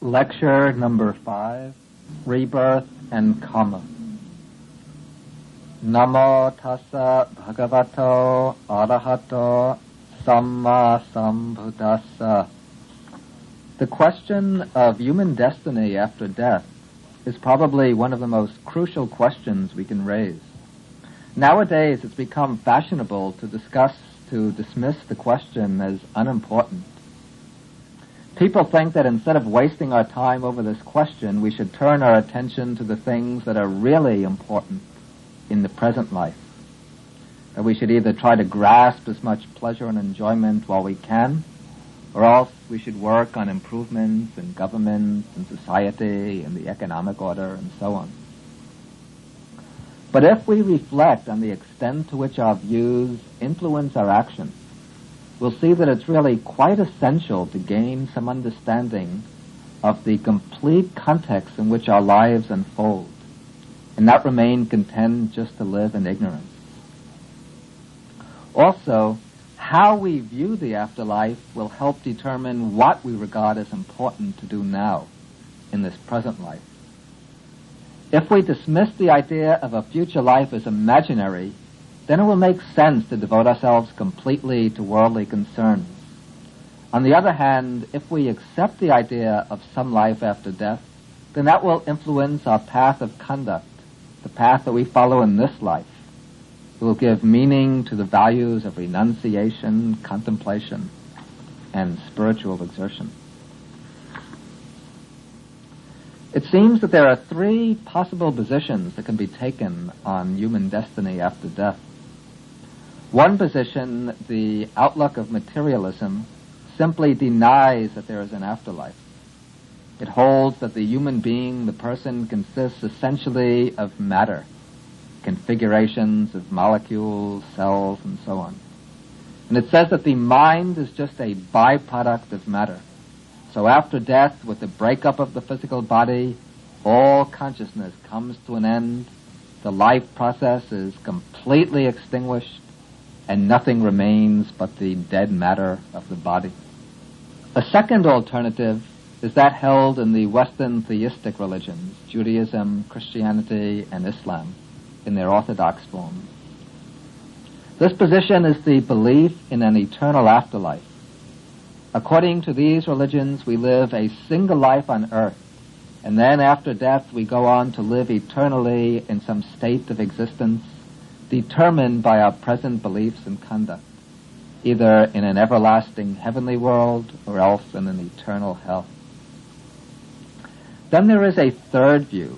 Lecture number 5, Rebirth and Karma. Namo tassa bhagavato arahato samma sambuddhassa. The question of human destiny after death is probably one of the most crucial questions we can raise. Nowadays, it's become fashionable to dismiss the question as unimportant. People think that instead of wasting our time over this question, we should turn our attention to the things that are really important in the present life. That we should either try to grasp as much pleasure and enjoyment while we can, or else we should work on improvements in government and society and the economic order and so on. But if we reflect on the extent to which our views influence our actions, we'll see that it's really quite essential to gain some understanding of the complete context in which our lives unfold, and not remain content just to live in ignorance. Also, how we view the afterlife will help determine what we regard as important to do now, in this present life. If we dismiss the idea of a future life as imaginary, then it will make sense to devote ourselves completely to worldly concerns. On the other hand, if we accept the idea of some life after death, then that will influence our path of conduct, the path that we follow in this life. It will give meaning to the values of renunciation, contemplation, and spiritual exertion. It seems that there are 3 possible positions that can be taken on human destiny after death. One position, the outlook of materialism, simply denies that there is an afterlife. It holds that the human being, the person, consists essentially of matter, configurations of molecules, cells, and so on. And it says that the mind is just a byproduct of matter. So after death, with the breakup of the physical body, all consciousness comes to an end, the life process is completely extinguished, and nothing remains but the dead matter of the body. A second alternative is that held in the Western theistic religions, Judaism, Christianity, and Islam, in their orthodox form. This position is the belief in an eternal afterlife. According to these religions, we live a single life on earth, and then after death we go on to live eternally in some state of existence determined by our present beliefs and conduct, either in an everlasting heavenly world or else in an eternal hell. Then there is a third view,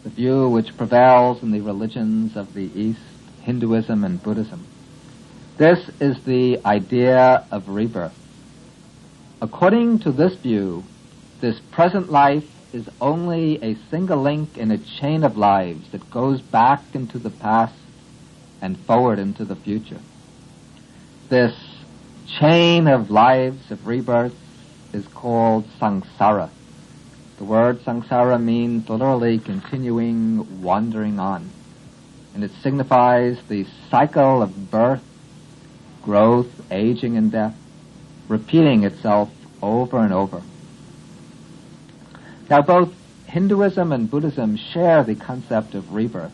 the view which prevails in the religions of the East, Hinduism and Buddhism. This is the idea of rebirth. According to this view, this present life is only a single link in a chain of lives that goes back into the past and forward into the future. This chain of lives, of rebirths, is called samsara. The word samsara means literally continuing, wandering on. And it signifies the cycle of birth, growth, aging, and death, repeating itself over and over. Now, both Hinduism and Buddhism share the concept of rebirth,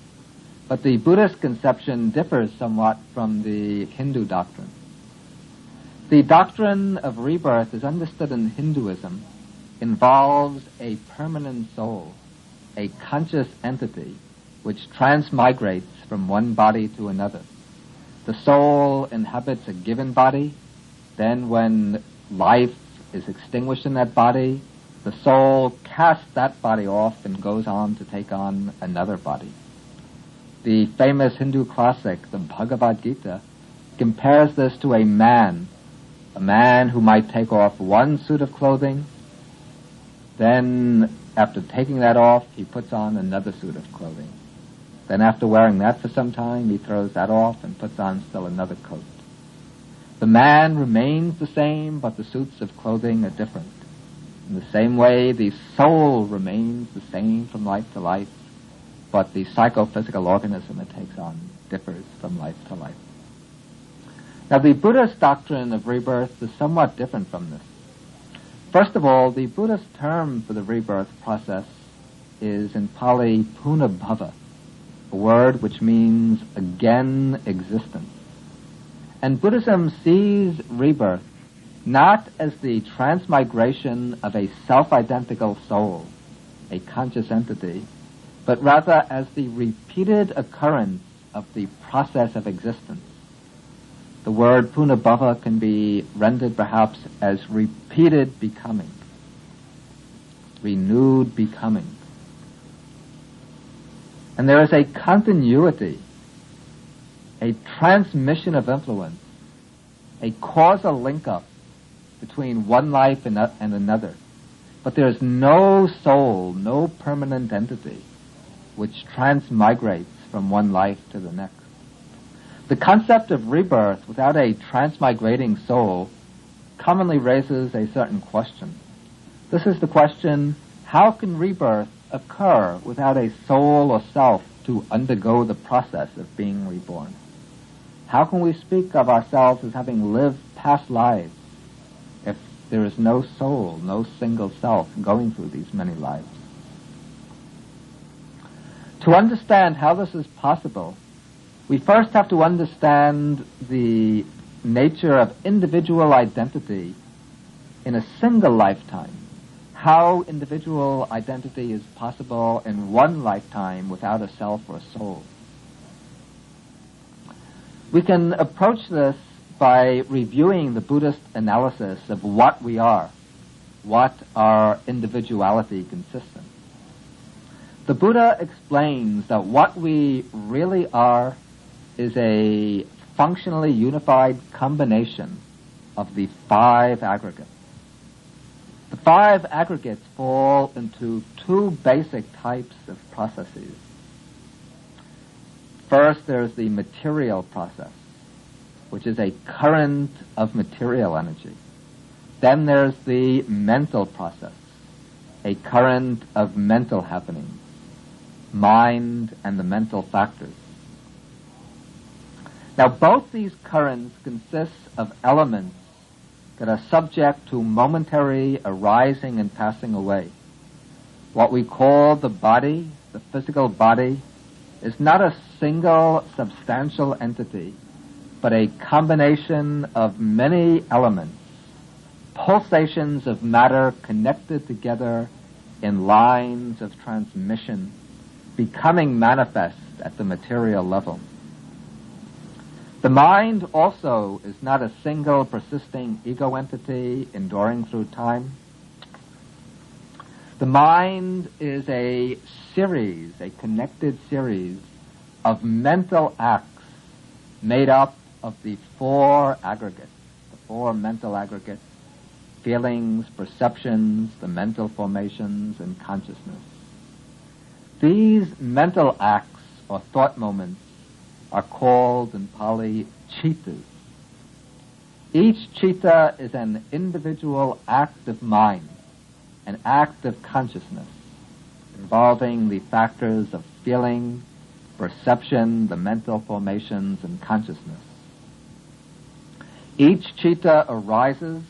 but the Buddhist conception differs somewhat from the Hindu doctrine. The doctrine of rebirth, as understood in Hinduism, involves a permanent soul, a conscious entity, which transmigrates from one body to another. The soul inhabits a given body, then when life is extinguished in that body, the soul casts that body off and goes on to take on another body. The famous Hindu classic, the Bhagavad Gita, compares this to a man who might take off one suit of clothing, then after taking that off, he puts on another suit of clothing. Then after wearing that for some time, he throws that off and puts on still another coat. The man remains the same, but the suits of clothing are different. In the same way, the soul remains the same from life to life, but the psychophysical organism it takes on differs from life to life. Now, the Buddhist doctrine of rebirth is somewhat different from this. First of all, the Buddhist term for the rebirth process is in Pali punabhava, a word which means again existence. And Buddhism sees rebirth not as the transmigration of a self-identical soul, a conscious entity, but rather as the repeated occurrence of the process of existence. The word punabhava can be rendered perhaps as repeated becoming, renewed becoming. And there is a continuity, a transmission of influence, a causal link-up between one life and another. But there is no soul, no permanent entity, which transmigrates from one life to the next. The concept of rebirth without a transmigrating soul commonly raises a certain question. This is the question, how can rebirth occur without a soul or self to undergo the process of being reborn? How can we speak of ourselves as having lived past lives if there is no soul, no single self going through these many lives? To understand how this is possible, we first have to understand the nature of individual identity in a single lifetime. How individual identity is possible in one lifetime without a self or a soul. We can approach this by reviewing the Buddhist analysis of what we are, what our individuality consists in. The Buddha explains that what we really are is a functionally unified combination of the 5 aggregates. The 5 aggregates fall into 2 basic types of processes. First, there's the material process, which is a current of material energy. Then there's the mental process, a current of mental happenings, mind and the mental factors. Now, both these currents consist of elements that are subject to momentary arising and passing away. What we call the body, the physical body, is not a single substantial entity, but a combination of many elements, pulsations of matter connected together in lines of transmission, becoming manifest at the material level. The mind also is not a single persisting ego entity enduring through time. The mind is a series, a connected series of mental acts made up of the 4 aggregates, the 4 mental aggregates, feelings, perceptions, the mental formations, and consciousness. These mental acts or thought moments are called in Pali chittas. Each chitta is an individual act of mind, an act of consciousness, involving the factors of feeling, perception, the mental formations, and consciousness. Each chitta arises,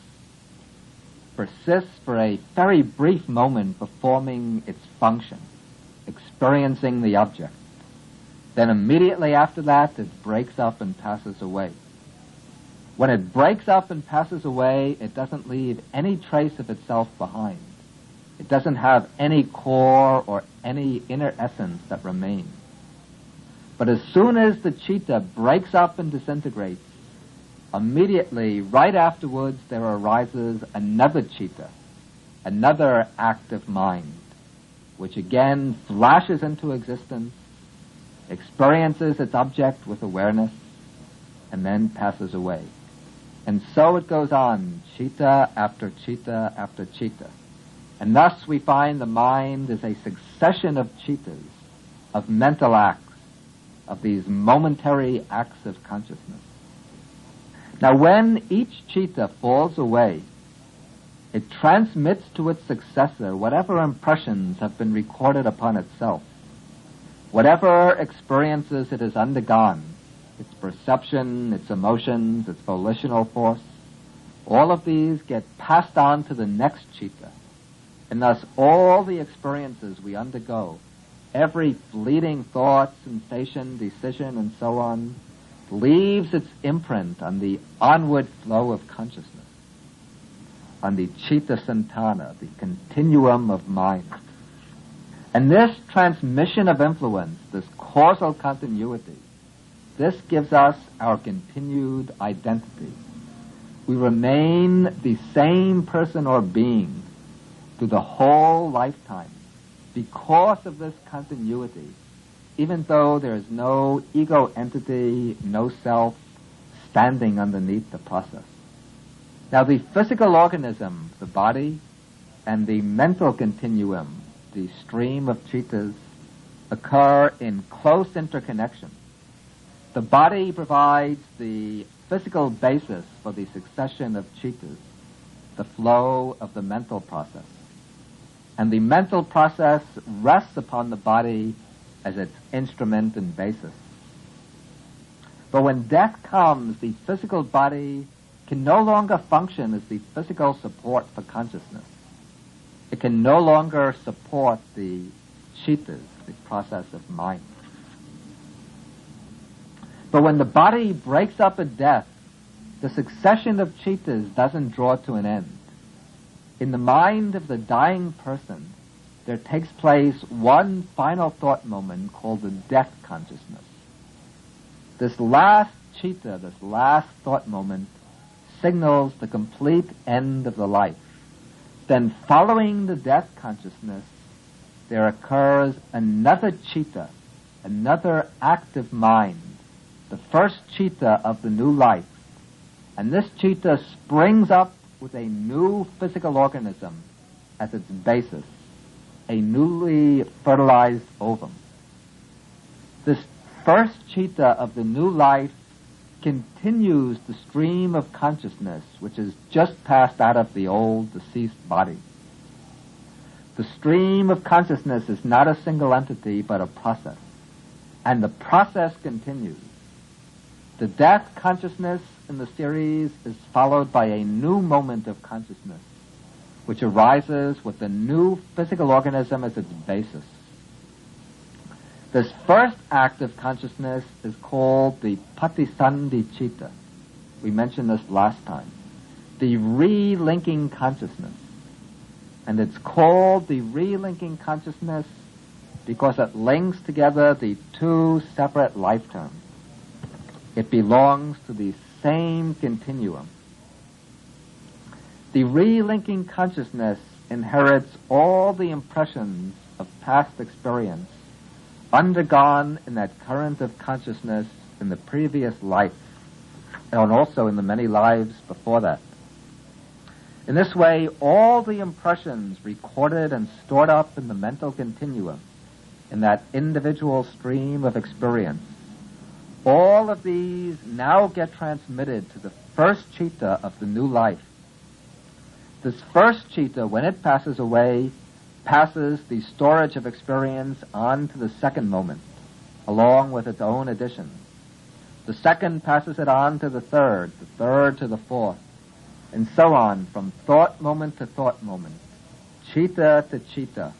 persists for a very brief moment performing its function, experiencing the object. Then immediately after that, it breaks up and passes away. When it breaks up and passes away, it doesn't leave any trace of itself behind. It doesn't have any core or any inner essence that remains. But as soon as the chitta breaks up and disintegrates, immediately, right afterwards, there arises another chitta, another act of mind, which again flashes into existence, experiences its object with awareness, and then passes away. And so it goes on, chitta after chitta after chitta. And thus we find the mind is a succession of chittas, of mental acts, of these momentary acts of consciousness. Now when each chitta falls away, it transmits to its successor whatever impressions have been recorded upon itself, whatever experiences it has undergone, its perception, its emotions, its volitional force, All of these get passed on to the next chitta. And thus all the experiences we undergo, every fleeting thought, sensation, decision, and so on, leaves its imprint on the onward flow of consciousness, on the citta santana, the continuum of mind. And this transmission of influence, this causal continuity, this gives us our continued identity. We remain the same person or being through the whole lifetime because of this continuity, even though there is no ego entity, no self standing underneath the process. Now, the physical organism, the body, and the mental continuum, the stream of chittas, occur in close interconnection. The body provides the physical basis for the succession of chittas, the flow of the mental process. And the mental process rests upon the body as its instrument and basis. But when death comes, the physical body can no longer function as the physical support for consciousness. It can no longer support the chittas, the process of mind. But when the body breaks up at death, the succession of chittas doesn't draw to an end. In the mind of the dying person, there takes place one final thought moment called the death consciousness. This last citta, this last thought moment, signals the complete end of the life. Then following the death consciousness, there occurs another citta, another active mind, the first citta of the new life. And this citta springs up with a new physical organism as its basis, a newly fertilized ovum. This first citta of the new life continues the stream of consciousness which has just passed out of the old deceased body. The stream of consciousness is not a single entity but a process, and the process continues. The death consciousness in the series is followed by a new moment of consciousness which arises with the new physical organism as its basis. This first act of consciousness is called the patisandhi citta. We mentioned this last time. The relinking consciousness. And it's called the relinking consciousness because it links together the two separate life terms. It belongs to the same continuum. The relinking consciousness inherits all the impressions of past experience undergone in that current of consciousness in the previous life, and also in the many lives before that. In this way, all the impressions recorded and stored up in the mental continuum, in that individual stream of experience, all of these now get transmitted to the first citta of the new life. This first citta, when it passes away, passes the storage of experience on to the second moment, along with its own additions. The second passes it on to the third to the fourth, and so on from thought moment to thought moment, citta to citta,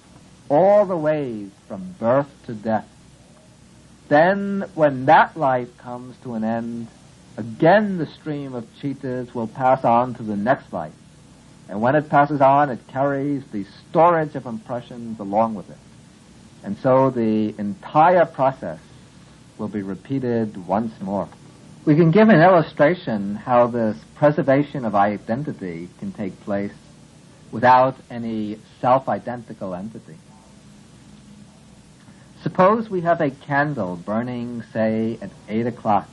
all the ways from birth to death. Then, when that life comes to an end, again the stream of cittas will pass on to the next life. And when it passes on, it carries the storage of impressions along with it. And so the entire process will be repeated once more. We can give an illustration how this preservation of identity can take place without any self-identical entity. Suppose we have a candle burning, say, at 8 o'clock.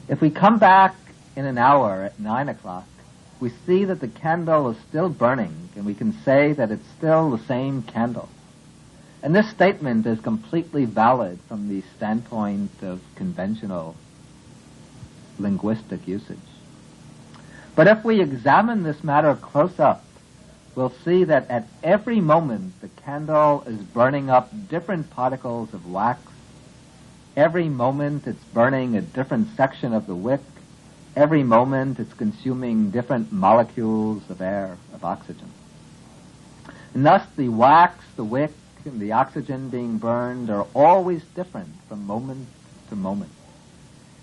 If we come back in an hour at 9 o'clock, we see that the candle is still burning, and we can say that it's still the same candle. And this statement is completely valid from the standpoint of conventional linguistic usage. But if we examine this matter close up, we'll see that at every moment the candle is burning up different particles of wax. Every moment it's burning a different section of the wick, Every moment it's consuming different molecules of air, of oxygen. And thus the wax, the wick, and the oxygen being burned are always different from moment to moment.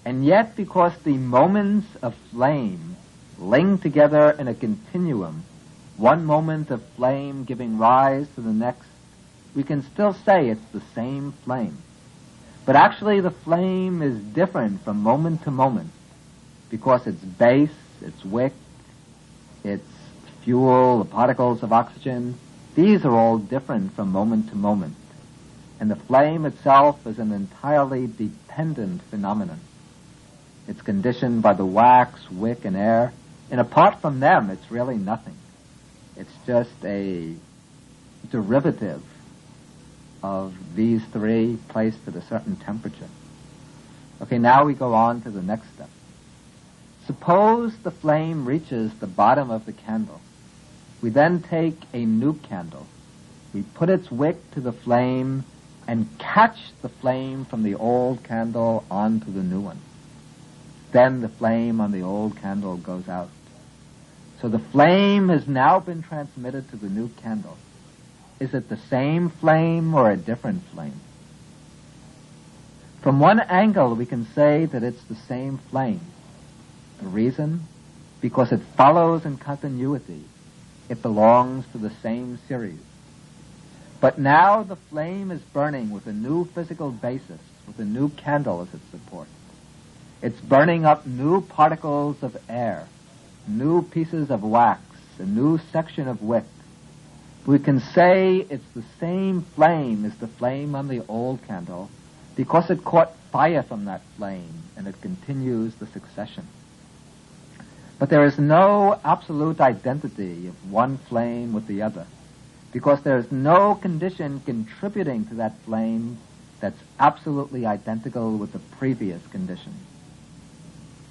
And yet, because the moments of flame link together in a continuum, one moment of flame giving rise to the next, we can still say it's the same flame. But actually the flame is different from moment to moment because its base, its wick, its fuel, the particles of oxygen, these are all different from moment to moment. And the flame itself is an entirely dependent phenomenon. It's conditioned by the wax, wick, and air. And apart from them, it's really nothing. It's just a derivative of these three placed at a certain temperature. Okay, now we go on to the next step. Suppose the flame reaches the bottom of the candle. We then take a new candle. We put its wick to the flame and catch the flame from the old candle onto the new one. Then the flame on the old candle goes out. So the flame has now been transmitted to the new candle. Is it the same flame or a different flame? From one angle, we can say that it's the same flame. The reason? Because it follows in continuity. It belongs to the same series. But now the flame is burning with a new physical basis, with a new candle as its support. It's burning up new particles of air, new pieces of wax, a new section of wick. We can say it's the same flame as the flame on the old candle because it caught fire from that flame and it continues the succession. But there is no absolute identity of one flame with the other because there is no condition contributing to that flame that's absolutely identical with the previous condition.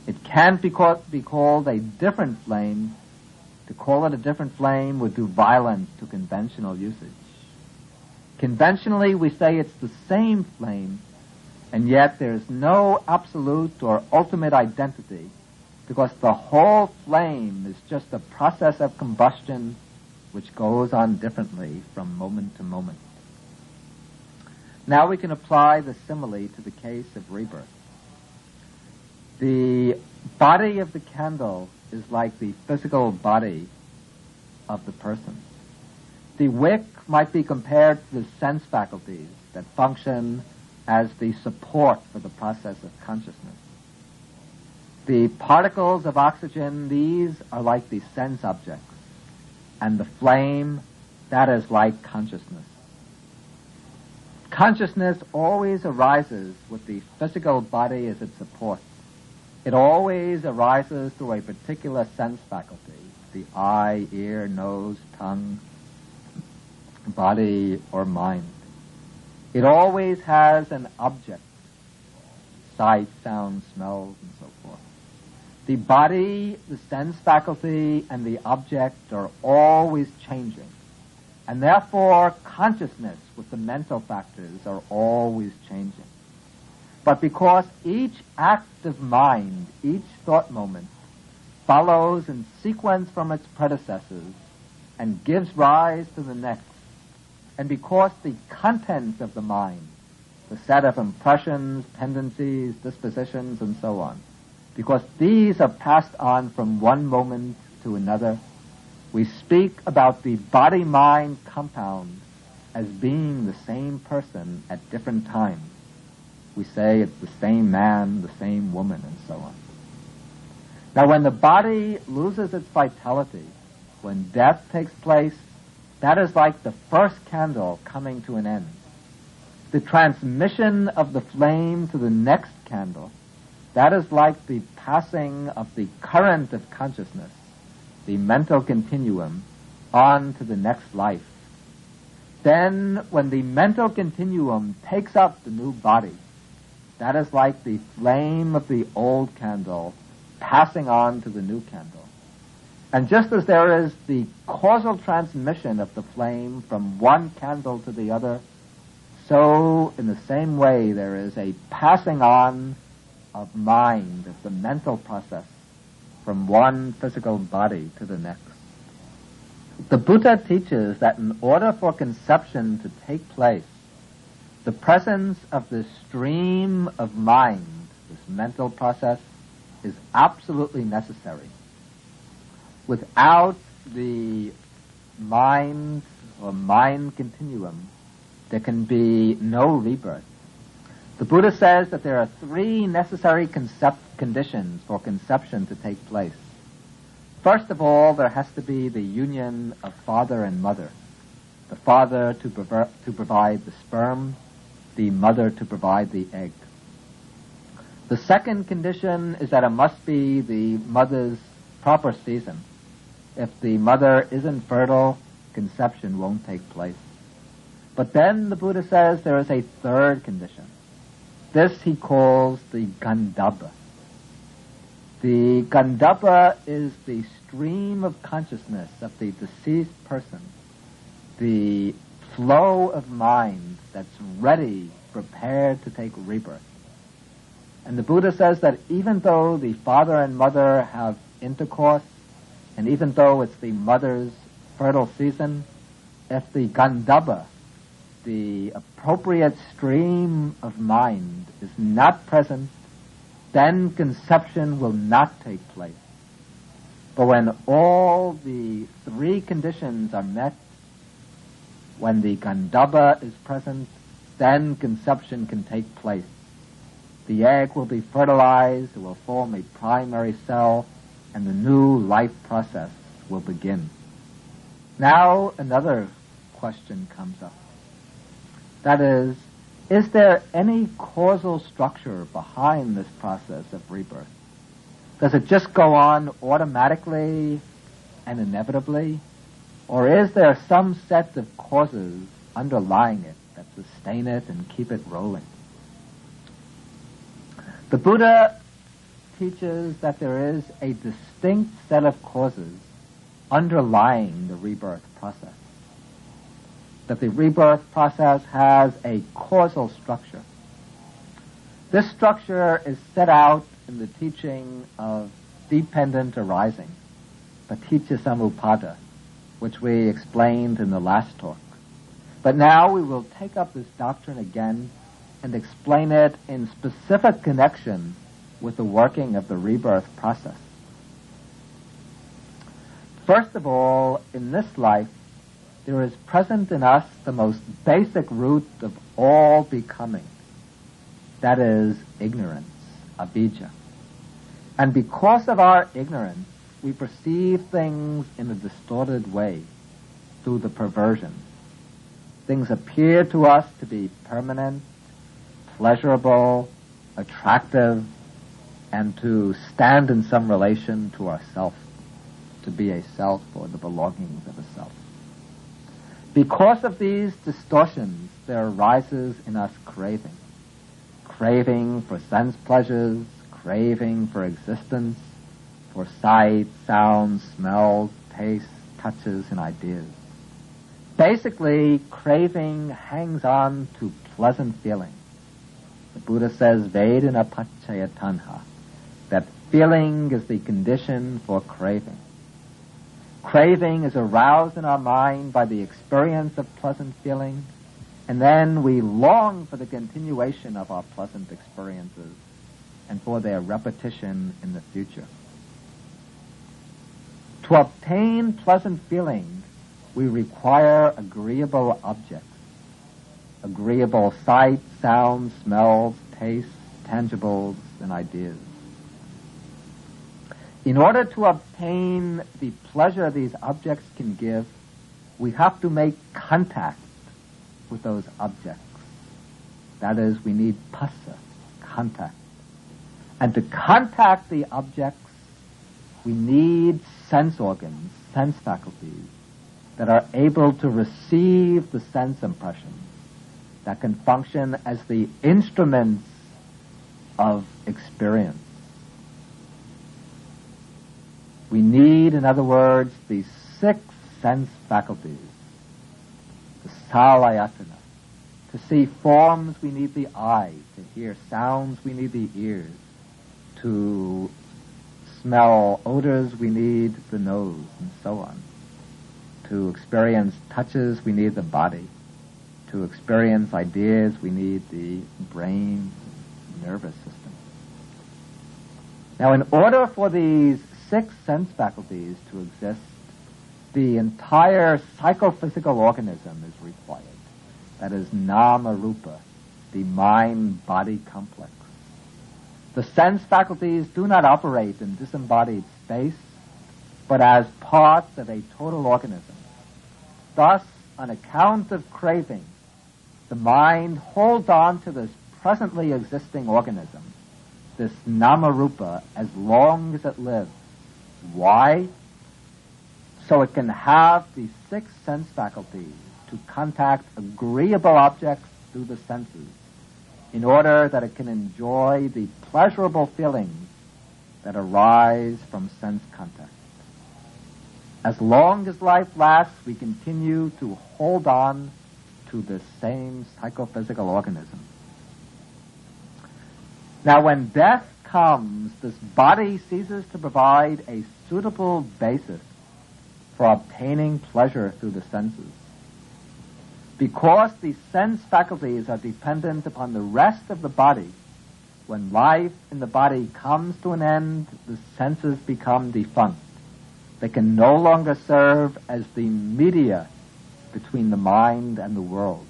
It can't be called a different flame. To call it a different flame would do violence to conventional usage. Conventionally, we say it's the same flame, and yet there is no absolute or ultimate identity because the whole flame is just a process of combustion which goes on differently from moment to moment. Now we can apply the simile to the case of rebirth. The body of the candle is like the physical body of the person. The wick might be compared to the sense faculties that function as the support for the process of consciousness. The particles of oxygen, these are like the sense objects, and the flame, that is like consciousness. Consciousness always arises with the physical body as its support. It always arises through a particular sense faculty, the eye, ear, nose, tongue, body, or mind. It always has an object, sight, sound, smells, and so forth. The body, the sense faculty, and the object are always changing. And therefore, consciousness with the mental factors are always changing. But because each act of mind, each thought moment, follows in sequence from its predecessors and gives rise to the next, and because the content of the mind, the set of impressions, tendencies, dispositions, and so on, because these are passed on from one moment to another, we speak about the body-mind compound as being the same person at different times. We say it's the same man, the same woman, and so on. Now, when the body loses its vitality, when death takes place, that is like the first candle coming to an end. The transmission of the flame to the next candle, that is like the passing of the current of consciousness, the mental continuum, on to the next life. Then, when the mental continuum takes up the new body, that is like the flame of the old candle passing on to the new candle. And just as there is the causal transmission of the flame from one candle to the other, so in the same way there is a passing on of mind, of the mental process, from one physical body to the next. The Buddha teaches that in order for conception to take place, the presence of this stream of mind, this mental process, is absolutely necessary. Without the mind or mind continuum, there can be no rebirth. The Buddha says that there are three necessary conditions for conception to take place. First of all, there has to be the union of father and mother. The father to provide the sperm, the mother to provide the egg. The second condition is that it must be the mother's proper season. If the mother isn't fertile, conception won't take place. But then the Buddha says there is a third condition. This he calls the Gandhabba. The Gandhabba is the stream of consciousness of the deceased person, the flow of mind that's ready, prepared to take rebirth. And the Buddha says that even though the father and mother have intercourse, and even though it's the mother's fertile season, if the Gandhabba, the appropriate stream of mind, is not present, then conception will not take place. But when all the three conditions are met, when the Gandhabba is present, then conception can take place. The egg will be fertilized, it will form a primary cell, and the new life process will begin. Now another question comes up. That is there any causal structure behind this process of rebirth? Does it just go on automatically and inevitably? Or is there some set of causes underlying it that sustain it and keep it rolling? The Buddha teaches that there is a distinct set of causes underlying the rebirth process. That the rebirth process has a causal structure. This structure is set out in the teaching of dependent arising, paticca samuppada, which we explained in the last talk. But now we will take up this doctrine again and explain it in specific connection with the working of the rebirth process. First of all, in this life, there is present in us the most basic root of all becoming. That is ignorance, avijja. And because of our ignorance, we perceive things in a distorted way through the perversion. Things appear to us to be permanent, pleasurable, attractive, and to stand in some relation to ourself, to be a self or the belongings of a self. Because of these distortions, there arises in us craving. Craving for sense pleasures, craving for existence, for sight, sounds, smells, tastes, touches, and ideas. Basically, craving hangs on to pleasant feelings. The Buddha says, Vedana paccaya tanha, that feeling is the condition for craving. Craving is aroused in our mind by the experience of pleasant feelings, and then we long for the continuation of our pleasant experiences and for their repetition in the future. To obtain pleasant feelings, we require agreeable objects. Agreeable sight, sounds, smells, tastes, tangibles, and ideas. In order to obtain the pleasure these objects can give, we have to make contact with those objects. That is, we need phassa, contact. And to contact the objects, we need sense organs, sense faculties, that are able to receive the sense impressions, that can function as the instruments of experience. We need, in other words, the 6 sense faculties, the salayatana. To see forms, we need the eye. To hear sounds, we need the ears. To smell odors, we need the nose, and so on. To experience touches, we need the body. To experience ideas, we need the brain, nervous system. Now, in order for these 6 sense faculties to exist, the entire psychophysical organism is required. That is nama rupa, the mind-body complex. The sense faculties do not operate in disembodied space, but as parts of a total organism. Thus, on account of craving, the mind holds on to this presently existing organism, this nama-rupa, as long as it lives. Why? So it can have the 6 sense faculties to contact agreeable objects through the senses, in order that it can enjoy the pleasurable feelings that arise from sense contact. As long as life lasts, we continue to hold on to this same psychophysical organism. Now, when death comes, this body ceases to provide a suitable basis for obtaining pleasure through the senses. Because the sense faculties are dependent upon the rest of the body, when life in the body comes to an end, the senses become defunct. They can no longer serve as the media between the mind and the world.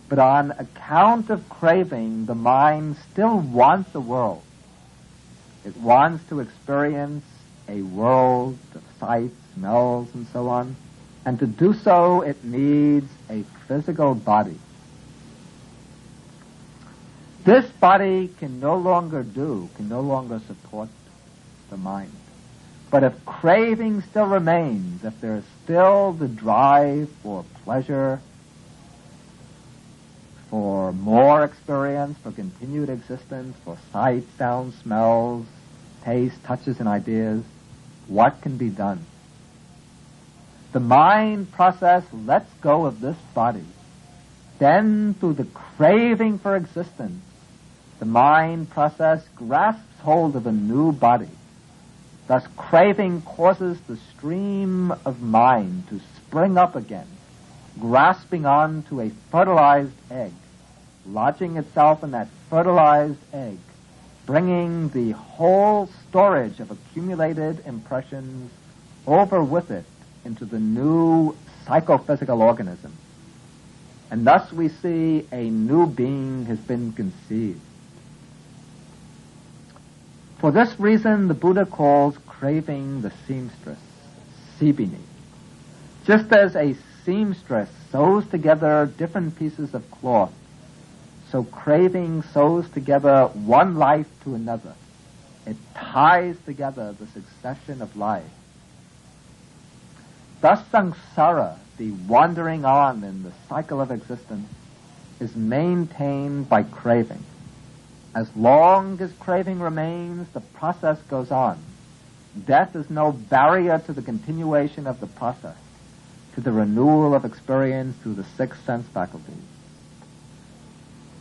But on account of craving, the mind still wants the world. It wants to experience a world of sights, smells, and so on. And to do so, it needs a physical body. This body can no longer support the mind. But if craving still remains, if there is still the drive for pleasure, for more experience, for continued existence, for sight, sound, smells, taste, touches, and ideas, what can be done? The mind process lets go of this body. Then, through the craving for existence, the mind process grasps hold of a new body. Thus, craving causes the stream of mind to spring up again, grasping on to a fertilized egg, lodging itself in that fertilized egg, bringing the whole storage of accumulated impressions over with it into the new psychophysical organism. And thus we see a new being has been conceived. For this reason, the Buddha calls craving the seamstress, sibini. Just as a seamstress sews together different pieces of cloth, so craving sews together one life to another. It ties together the succession of life. Thus samsara, the wandering on in the cycle of existence, is maintained by craving. As long as craving remains, the process goes on. Death is no barrier to the continuation of the process, to the renewal of experience through the 6 sense faculties.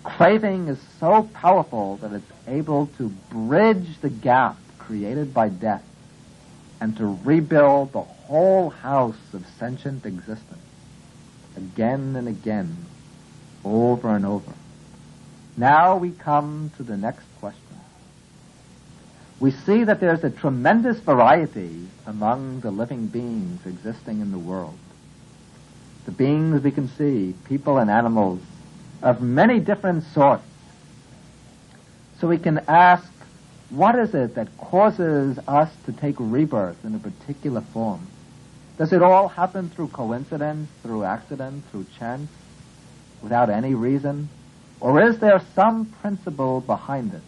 Craving is so powerful that it's able to bridge the gap created by death and to rebuild the whole house of sentient existence again and again, over and over. Now we come to the next question. We see that there's a tremendous variety among the living beings existing in the world. The beings we can see, people and animals, of many different sorts. So we can ask, what is it that causes us to take rebirth in a particular form? Does it all happen through coincidence, through accident, through chance, without any reason? Or is there some principle behind it?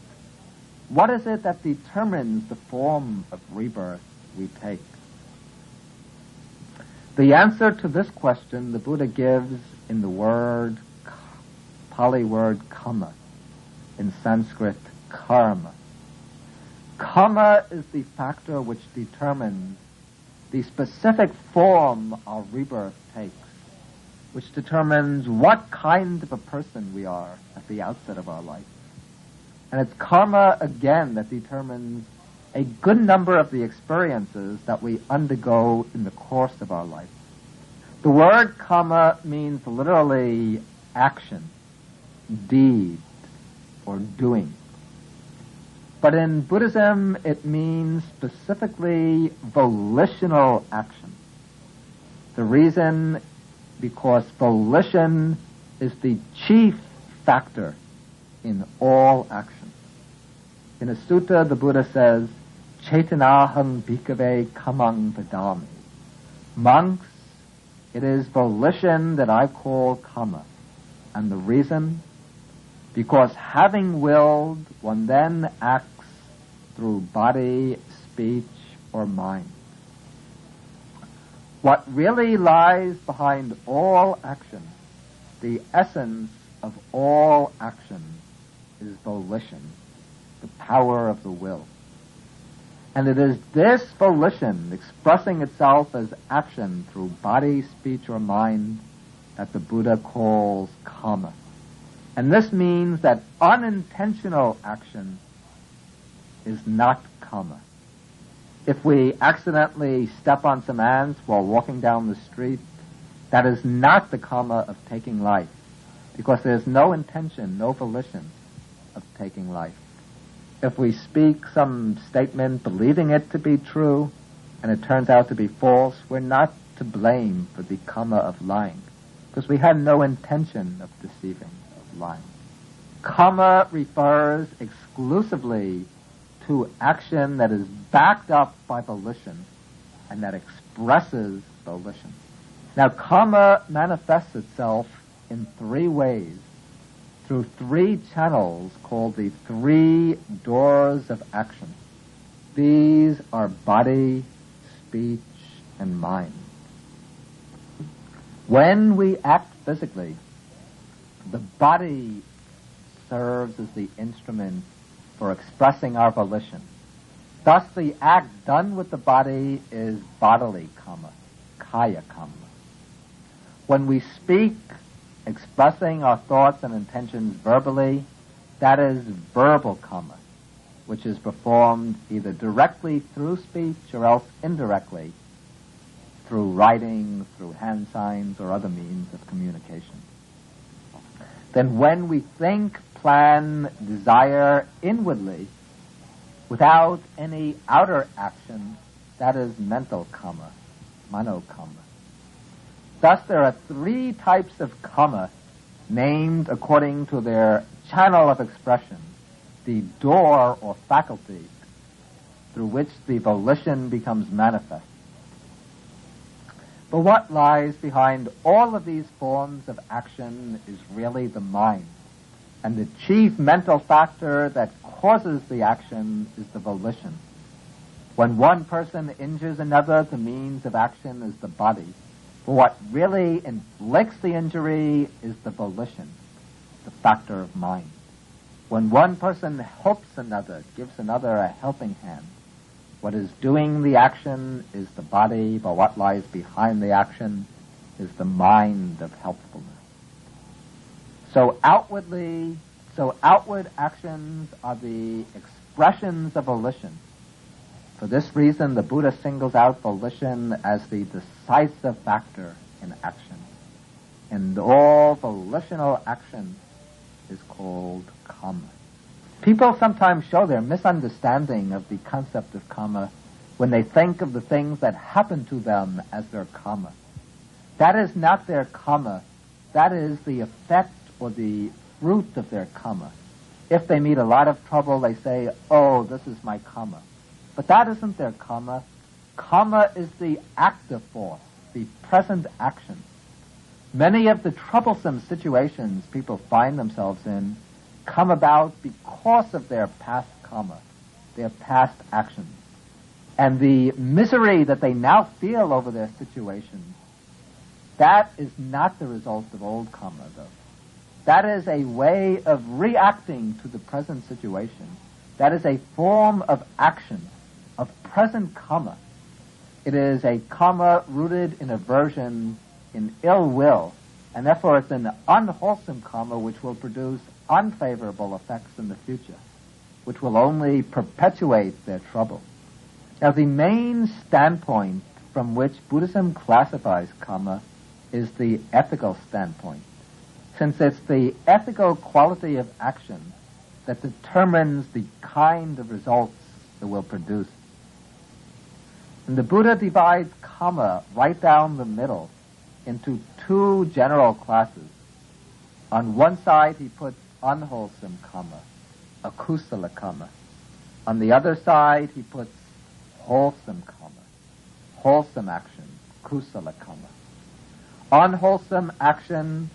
What is it that determines the form of rebirth we take? The answer to this question the Buddha gives in the Pali word kama, in Sanskrit karma. Karma is the factor which determines the specific form our rebirth takes, which determines what kind of a person we are at the outset of our life. And it's karma, again, that determines a good number of the experiences that we undergo in the course of our life. The word karma means literally action, deed, or doing. But in Buddhism, it means specifically volitional action. The reason, because volition is the chief factor in all action. In a sutta, the Buddha says, Chetanaham bhikkhave kamang vadami. Monks, it is volition that I call karma. And the reason? Because having willed, one then acts through body, speech, or mind. What really lies behind all action, the essence of all action, is volition, the power of the will. And it is this volition expressing itself as action through body, speech, or mind that the Buddha calls karma. And this means that unintentional action is not karma. If we accidentally step on some ants while walking down the street, that is not the karma of taking life, because there's no intention, no volition of taking life. If we speak some statement believing it to be true, and it turns out to be false, we're not to blame for the karma of lying, because we had no intention of deceiving, of lying. Karma refers exclusively to action that is backed up by volition and that expresses volition. Now, karma manifests itself in three ways, through three channels called the three doors of action. These are body, speech, and mind. When we act physically, the body serves as the instrument for expressing our volition. Thus, the act done with the body is bodily karma, kaya karma. When we speak, expressing our thoughts and intentions verbally, that is verbal karma, which is performed either directly through speech or else indirectly through writing, through hand signs, or other means of communication. Then when we think, plan, desire inwardly, without any outer action, that is mental karma, mano karma. Thus, there are three types of karma named according to their channel of expression, the door or faculty through which the volition becomes manifest. But what lies behind all of these forms of action is really the mind. And the chief mental factor that causes the action is the volition. When one person injures another, the means of action is the body. But what really inflicts the injury is the volition, the factor of mind. When one person helps another, gives another a helping hand, what is doing the action is the body, but what lies behind the action is the mind of helpfulness. So outward actions are the expressions of volition. For this reason, the Buddha singles out volition as the decisive factor in action. And all volitional action is called karma. People sometimes show their misunderstanding of the concept of karma when they think of the things that happen to them as their karma. That is not their karma. That is the effect or the fruit of their karma. If they meet a lot of trouble, they say, oh, this is my karma. But that isn't their karma. Karma is the active force, the present action. Many of the troublesome situations people find themselves in come about because of their past karma, their past actions. And the misery that they now feel over their situations, that is not the result of old karma, though. That is a way of reacting to the present situation. That is a form of action, of present karma. It is a karma rooted in aversion, in ill will, and therefore it's an unwholesome karma which will produce unfavorable effects in the future. which will only perpetuate their trouble. Now, the main standpoint from which Buddhism classifies karma is the ethical standpoint, since it's the ethical quality of action that determines the kind of results it will produce. And the Buddha divides karma right down the middle into two general classes. On one side, he puts unwholesome karma, akusala karma. On the other side, he puts wholesome karma, wholesome action, kusala karma. Unwholesome action,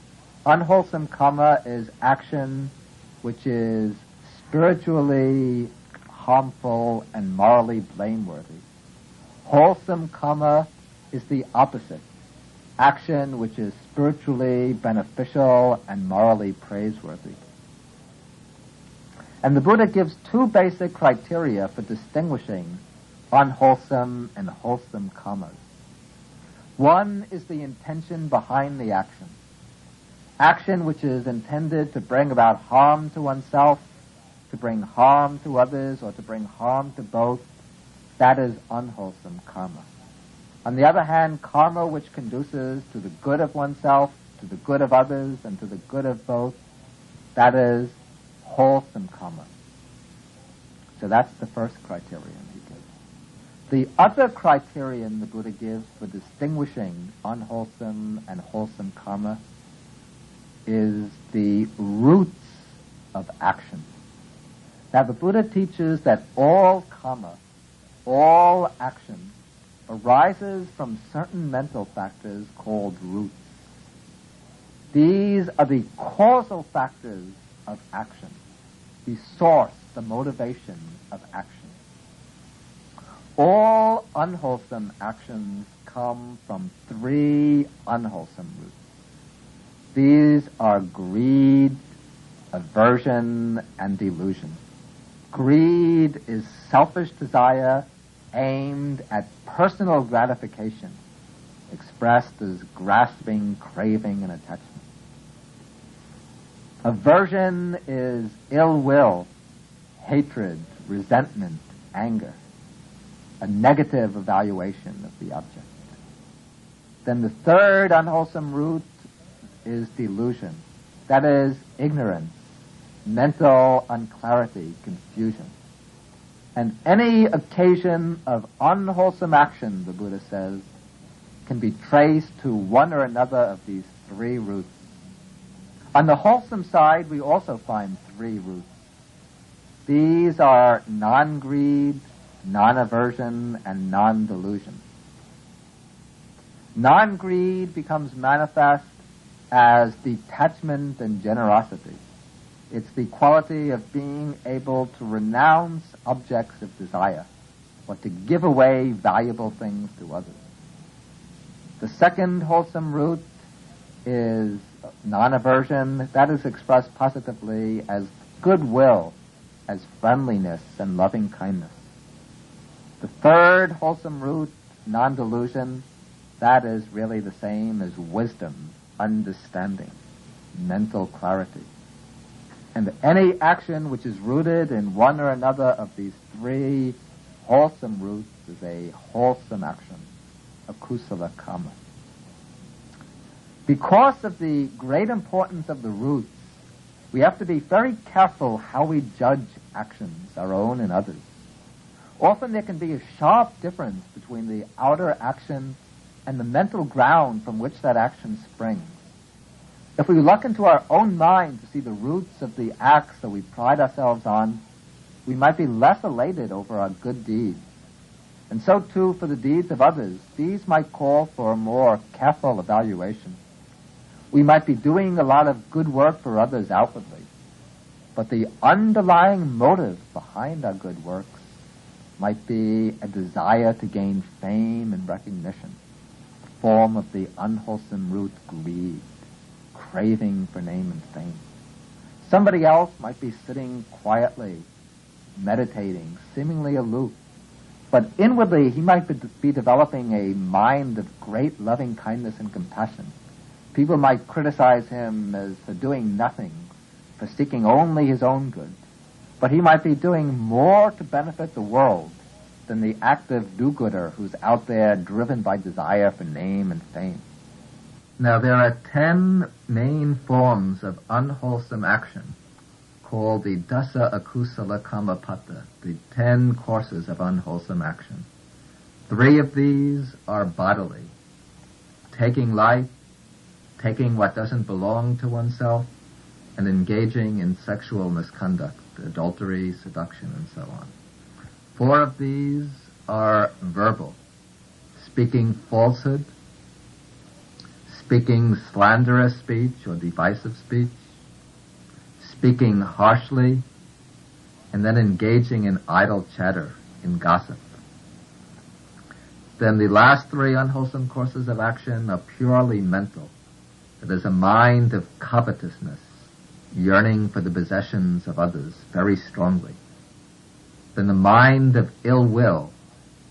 unwholesome karma is action which is spiritually harmful and morally blameworthy. Wholesome karma is the opposite, action which is spiritually beneficial and morally praiseworthy. And the Buddha gives two basic criteria for distinguishing unwholesome and wholesome karmas. One is the intention behind the action. Action which is intended to bring about harm to oneself, to bring harm to others, or to bring harm to both, that is unwholesome karma. On the other hand, karma which conduces to the good of oneself, to the good of others, and to the good of both, that is wholesome karma. So that's the first criterion he gives. The other criterion the Buddha gives for distinguishing unwholesome and wholesome karma is the roots of action. Now, the Buddha teaches that all karma, all action, arises from certain mental factors called roots. These are the causal factors of action, the source, the motivation of action. All unwholesome actions come from three unwholesome roots. These are greed, aversion, and delusion. Greed is selfish desire aimed at personal gratification, expressed as grasping, craving, and attachment. Aversion is ill will, hatred, resentment, anger, a negative evaluation of the object. Then the third unwholesome root is delusion. That is ignorance, mental unclarity, confusion. And any occasion of unwholesome action, the Buddha says, can be traced to one or another of these three roots. On the wholesome side, we also find three roots. These are non-greed, non-aversion, and non-delusion. Non-greed becomes manifest as detachment and generosity. It's the quality of being able to renounce objects of desire, or to give away valuable things to others. The second wholesome root is non-aversion. That is expressed positively as goodwill, as friendliness and loving kindness. The third wholesome root, non-delusion, that is really the same as wisdom, understanding, mental clarity. And any action which is rooted in one or another of these three wholesome roots is a wholesome action, a kusala karma. Because of the great importance of the roots, we have to be very careful how we judge actions, our own and others. Often there can be a sharp difference between the outer action and the mental ground from which that action springs. If we look into our own mind to see the roots of the acts that we pride ourselves on, we might be less elated over our good deeds. And so too for the deeds of others, these might call for a more careful evaluation. We might be doing a lot of good work for others outwardly, but the underlying motive behind our good works might be a desire to gain fame and recognition, a form of the unwholesome root greed, craving for name and fame. Somebody else might be sitting quietly, meditating, seemingly aloof, but inwardly he might be developing a mind of great loving kindness and compassion. People might criticize him as for doing nothing, for seeking only his own good. but he might be doing more to benefit the world than the active do-gooder who's out there driven by desire for name and fame. Now, there are 10 main forms of unwholesome action called the Dasa Akusala Kamapata, the 10 courses of unwholesome action. 3 of these are bodily: taking life, taking what doesn't belong to oneself, and engaging in sexual misconduct, adultery, seduction, and so on. 4 of these are verbal: speaking falsehood, speaking slanderous speech or divisive speech, speaking harshly, and then engaging in idle chatter, in gossip. Then the last 3 unwholesome courses of action are purely mental. It is a mind of covetousness, yearning for the possessions of others very strongly. Then the mind of ill will,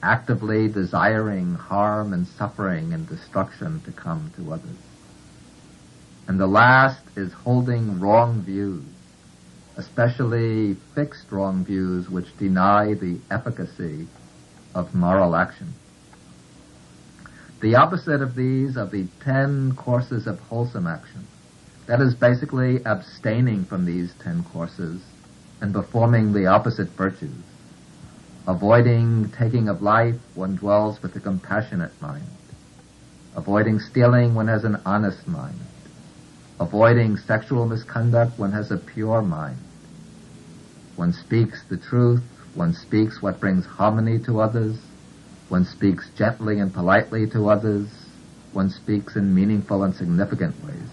actively desiring harm and suffering and destruction to come to others. And the last is holding wrong views, especially fixed wrong views which deny the efficacy of moral action. The opposite of these are the 10 courses of wholesome action. That is basically abstaining from these 10 courses and performing the opposite virtues. Avoiding taking of life, one dwells with a compassionate mind. Avoiding stealing, one has an honest mind. Avoiding sexual misconduct, one has a pure mind. One speaks the truth, one speaks what brings harmony to others, one speaks gently and politely to others, one speaks in meaningful and significant ways.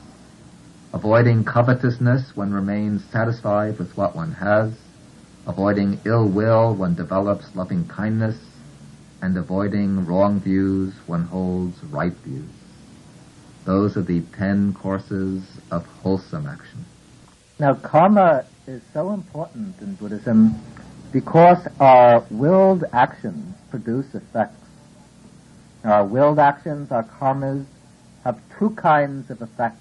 Avoiding covetousness, one remains satisfied with what one has. Avoiding ill will, one develops loving kindness. And avoiding wrong views, one holds right views. Those are the 10 courses of wholesome action. Now, karma is so important in Buddhism because our willed actions produce effects. Our willed actions, our karmas, have 2 kinds of effects.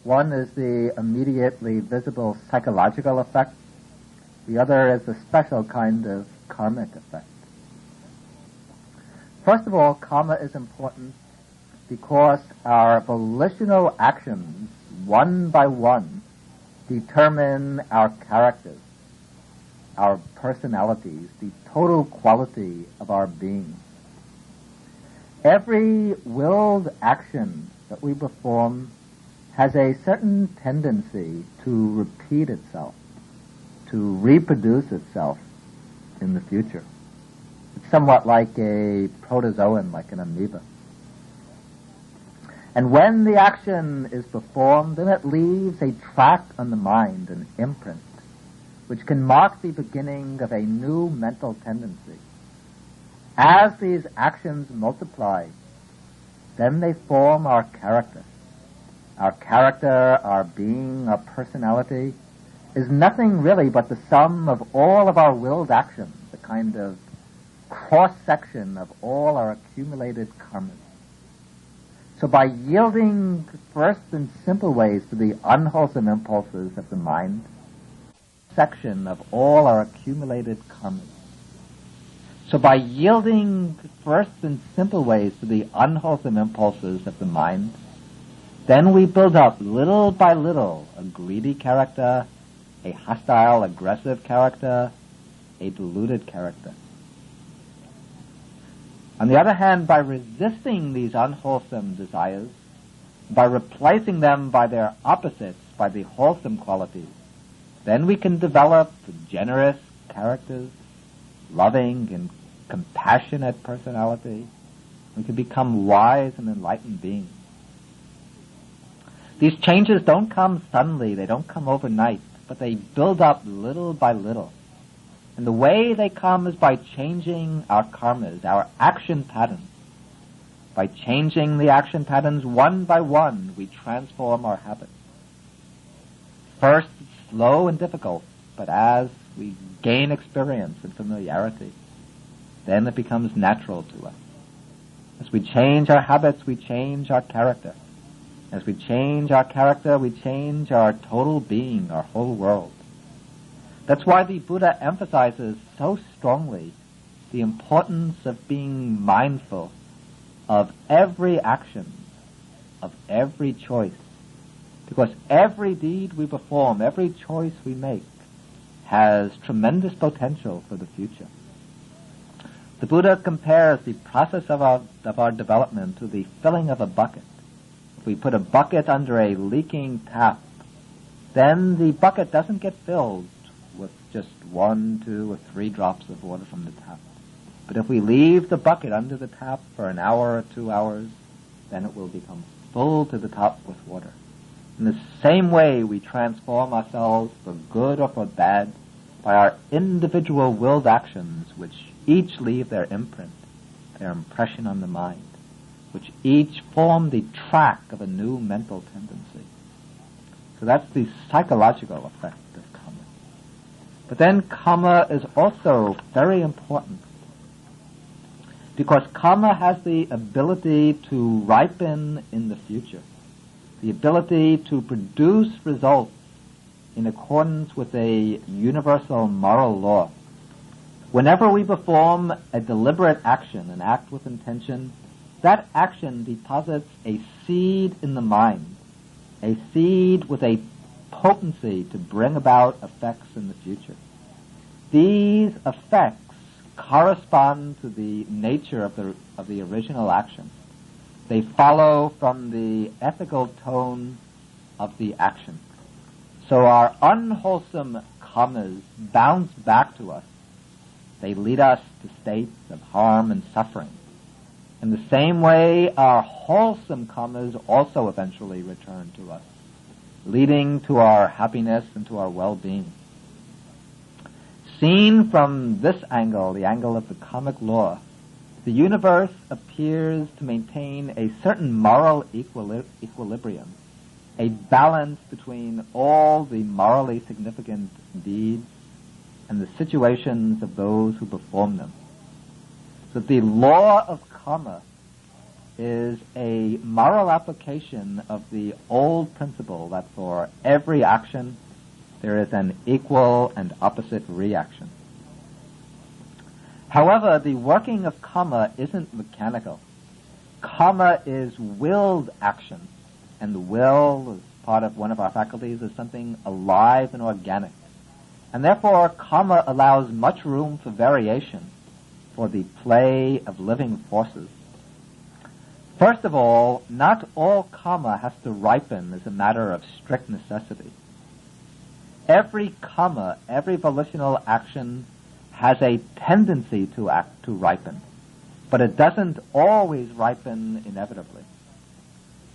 One is the immediately visible psychological effect. The other is a special kind of karmic effect. First of all, karma is important because our volitional actions, one by one, determine our characters, our personalities, the total quality of our being. Every willed action that we perform has a certain tendency to repeat itself, to reproduce itself in the future. It's somewhat like a protozoan, like an amoeba. And when the action is performed, then it leaves a track on the mind, an imprint, which can mark the beginning of a new mental tendency. As these actions multiply, then they form our character. Our character, our being, our personality is nothing really but the sum of all of our willed actions, the kind of cross-section of all our accumulated karmas. So by yielding first in simple ways to the unwholesome impulses of the mind, section of all our accumulated karmas. So by yielding first in simple ways to the unwholesome impulses of the mind, then we build up little by little a greedy character, a hostile, aggressive character, a deluded character. On the other hand, by resisting these unwholesome desires, by replacing them by their opposites, by the wholesome qualities, then we can develop generous characters, loving and compassionate personality. We can become wise and enlightened beings. These changes don't come suddenly, they don't come overnight, but they build up little by little. And the way they come is by changing our karmas, our action patterns. By changing the action patterns one by one, we transform our habits. First, it's slow and difficult, but as we gain experience and familiarity, then it becomes natural to us. As we change our habits, we change our character. As we change our character, we change our total being, our whole world. That's why the Buddha emphasizes so strongly the importance of being mindful of every action, of every choice. Because every deed we perform, every choice we make, has tremendous potential for the future. The Buddha compares the process of our development to the filling of a bucket. If we put a bucket under a leaking tap, then the bucket doesn't get filled with just 1, 2, or 3 drops of water from the tap. But if we leave the bucket under the tap for an hour or 2 hours, then it will become full to the top with water. In the same way, we transform ourselves for good or for bad by our individual willed actions, which each leave their imprint, their impression on the mind, which each form the track of a new mental tendency. So that's the psychological effect of karma. But then karma is also very important, because karma has the ability to ripen in the future, the ability to produce results in accordance with a universal moral law. Whenever we perform a deliberate action, an act with intention, that action deposits a seed in the mind, a seed with a potency to bring about effects in the future. These effects correspond to the nature of the original action. They follow from the ethical tone of the action. So our unwholesome karmas bounce back to us. They lead us to states of harm and suffering. In the same way, our wholesome karmas also eventually return to us, leading to our happiness and to our well-being. Seen from this angle, the angle of the karmic law, the universe appears to maintain a certain moral equilibrium, a balance between all the morally significant deeds and the situations of those who perform them. So the law of karma is a moral application of the old principle that for every action there is an equal and opposite reaction. However, the working of karma isn't mechanical. Karma is willed action, and the will, as part of one of our faculties, is something alive and organic. And therefore, karma allows much room for variation, for the play of living forces. First of all, not all karma has to ripen as a matter of strict necessity. Every karma, every volitional action has a tendency to ripen, but it doesn't always ripen inevitably.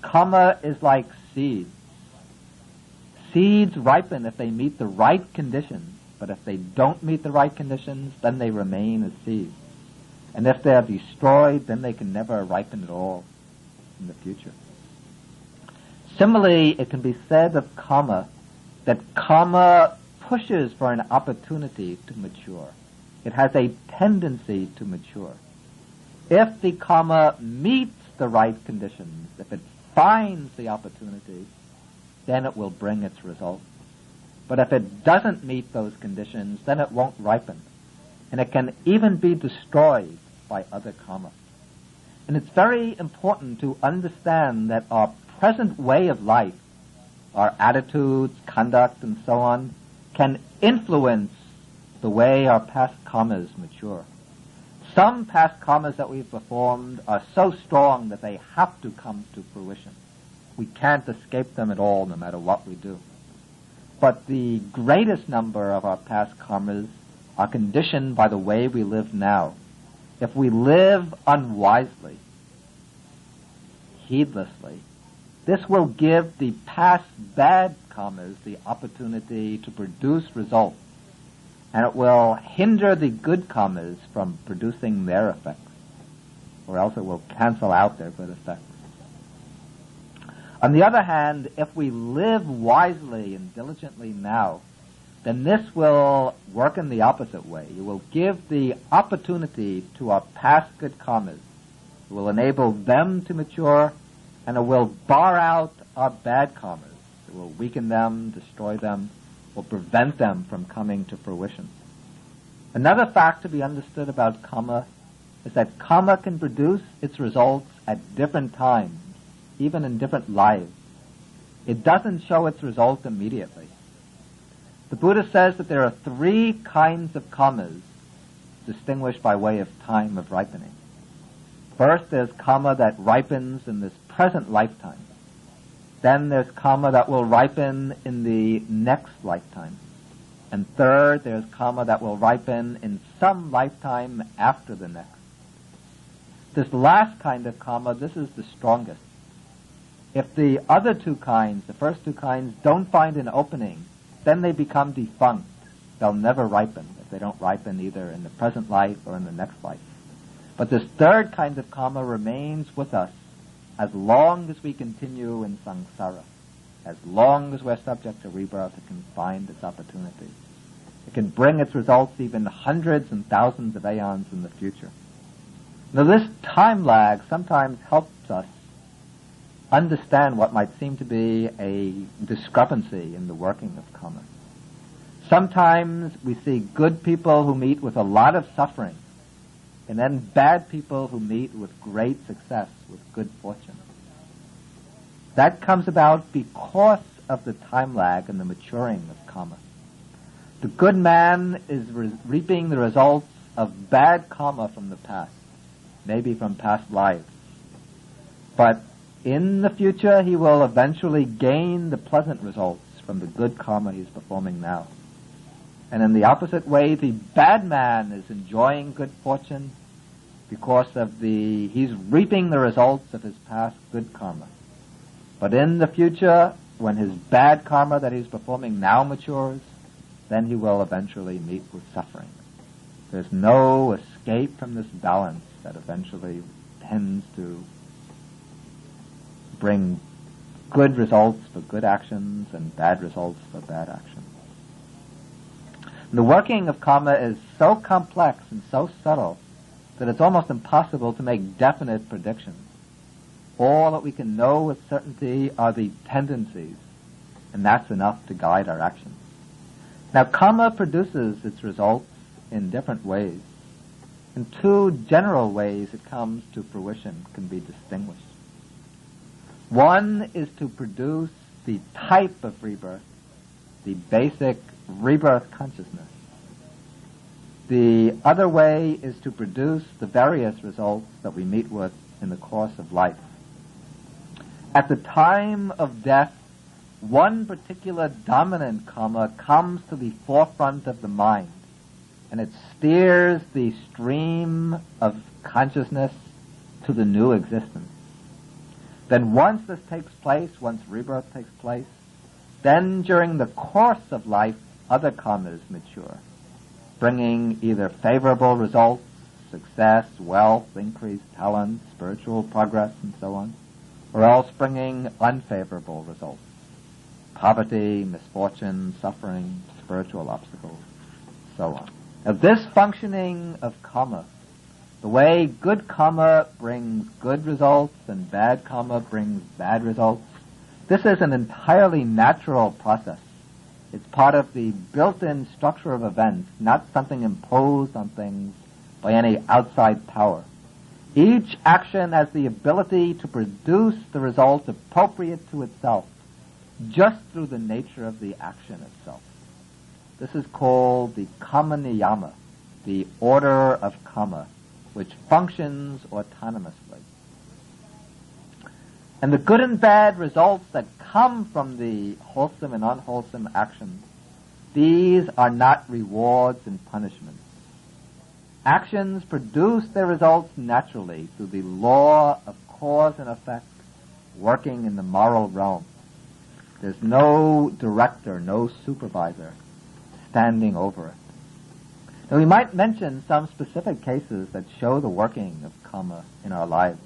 Karma is like seeds. Seeds ripen if they meet the right conditions, but if they don't meet the right conditions, then they remain as seeds. And if they are destroyed, then they can never ripen at all in the future. Similarly, it can be said of karma that karma pushes for an opportunity to mature. It has a tendency to mature. If the karma meets the right conditions, if it finds the opportunity, then it will bring its result. But if it doesn't meet those conditions, then it won't ripen. And it can even be destroyed by other karma. And it's very important to understand that our present way of life, our attitudes, conduct, and so on, can influence the way our past karmas mature. Some past karmas that we've performed are so strong that they have to come to fruition. We can't escape them at all, no matter what we do. But the greatest number of our past karmas are conditioned by the way we live now. If we live unwisely, heedlessly, this will give the past bad karmas the opportunity to produce results, and it will hinder the good karmas from producing their effects, or else it will cancel out their good effects. On the other hand, if we live wisely and diligently now, then this will work in the opposite way. It will give the opportunity to our past good karmas. It will enable them to mature, and it will bar out our bad karmas. It will weaken them, destroy them, or prevent them from coming to fruition. Another fact to be understood about karma is that karma can produce its results at different times, even in different lives. It doesn't show its result immediately. The Buddha says that there are three kinds of karmas distinguished by way of time of ripening. First, there's karma that ripens in this present lifetime. Then there's karma that will ripen in the next lifetime. And third, there's karma that will ripen in some lifetime after the next. This last kind of karma, this is the strongest. If the other two kinds, the first two kinds, don't find an opening, then they become defunct. They'll never ripen if they don't ripen either in the present life or in the next life. But this third kind of karma remains with us as long as we continue in samsara. As long as we're subject to rebirth, it can find its opportunity. It can bring its results even hundreds and thousands of aeons in the future. Now, this time lag sometimes helps us understand what might seem to be a discrepancy in the working of karma. Sometimes we see good people who meet with a lot of suffering, and then bad people who meet with great success, with good fortune. That comes about because of the time lag and the maturing of karma. The good man is reaping the results of bad karma from the past, maybe from past lives. But in the future, he will eventually gain the pleasant results from the good karma he's performing now. And in the opposite way, the bad man is enjoying good fortune because he's reaping the results of his past good karma. But in the future, when his bad karma that he's performing now matures, then he will eventually meet with suffering. There's no escape from this balance that eventually tends to bring good results for good actions and bad results for bad actions. The working of karma is so complex and so subtle that it's almost impossible to make definite predictions. All that we can know with certainty are the tendencies, and that's enough to guide our actions. Now, karma produces its results in different ways. In two general ways it comes to fruition can be distinguished. One is to produce the type of rebirth, the basic rebirth consciousness. The other way is to produce the various results that we meet with in the course of life. At the time of death, one particular dominant karma comes to the forefront of the mind, and it steers the stream of consciousness to the new existence. Then once this takes place, once rebirth takes place, then during the course of life, other karmas mature, bringing either favorable results, success, wealth, increased talent, spiritual progress, and so on, or else bringing unfavorable results, poverty, misfortune, suffering, spiritual obstacles, so on. Now, this functioning of karma, the way good karma brings good results and bad karma brings bad results, this is an entirely natural process. It's part of the built-in structure of events, not something imposed on things by any outside power. Each action has the ability to produce the result appropriate to itself, just through the nature of the action itself. This is called the karma niyama, the order of karma, which functions autonomously. And the good and bad results that come from the wholesome and unwholesome actions, these are not rewards and punishments. Actions produce their results naturally through the law of cause and effect working in the moral realm. There's no director, no supervisor standing over it. Now, we might mention some specific cases that show the working of karma in our lives.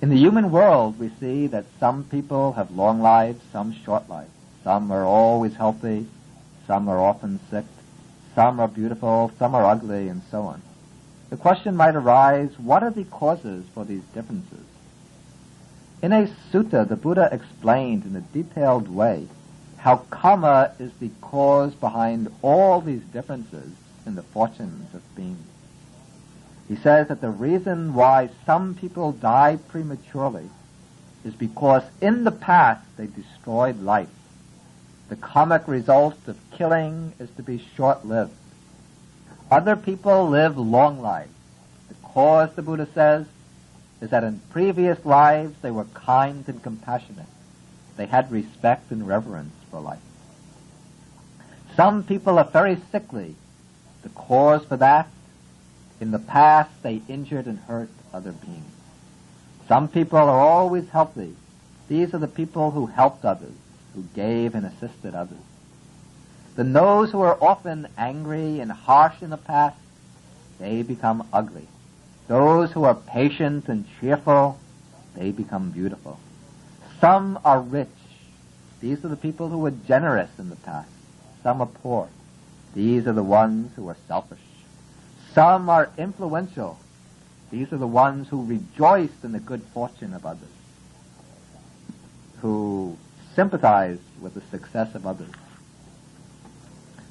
In the human world, we see that some people have long lives, some short lives. Some are always healthy, some are often sick, some are beautiful, some are ugly, and so on. The question might arise, what are the causes for these differences? In a sutta, the Buddha explained in a detailed way how karma is the cause behind all these differences in the fortunes of beings. He says that the reason why some people die prematurely is because in the past they destroyed life. The karmic result of killing is to be short-lived. Other people live long lives. The cause, the Buddha says, is that in previous lives they were kind and compassionate. They had respect and reverence for life. Some people are very sickly. The cause for that, in the past they injured and hurt other beings. Some people are always healthy. These are the people who helped others, who gave and assisted others. Then those who are often angry and harsh in the past, they become ugly. Those who are patient and cheerful, they become beautiful. Some are rich. These are the people who were generous in the past. Some are poor. These are the ones who are selfish. Some are influential. These are the ones who rejoiced in the good fortune of others, who sympathize with the success of others.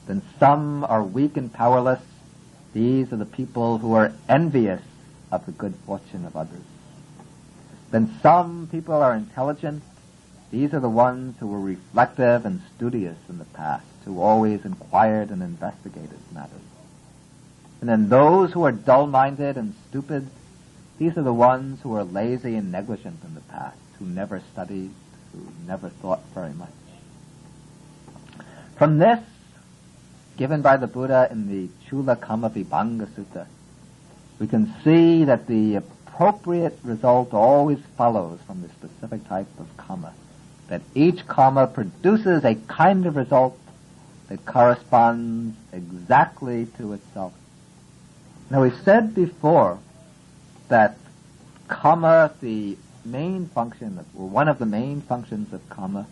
Then some are weak and powerless. These are the people who are envious of the good fortune of others. Then some people are intelligent. These are the ones who were reflective and studious in the past, who always inquired and investigated matters. And then those who are dull-minded and stupid, these are the ones who are lazy and negligent in the past, who never studied, who never thought very much. From this, given by the Buddha in the Chula Kama Vibhanga Sutta, we can see that the appropriate result always follows from the specific type of karma, that each karma produces a kind of result that corresponds exactly to itself. Now, we said before that karma, the main function, or one of the main functions of karma,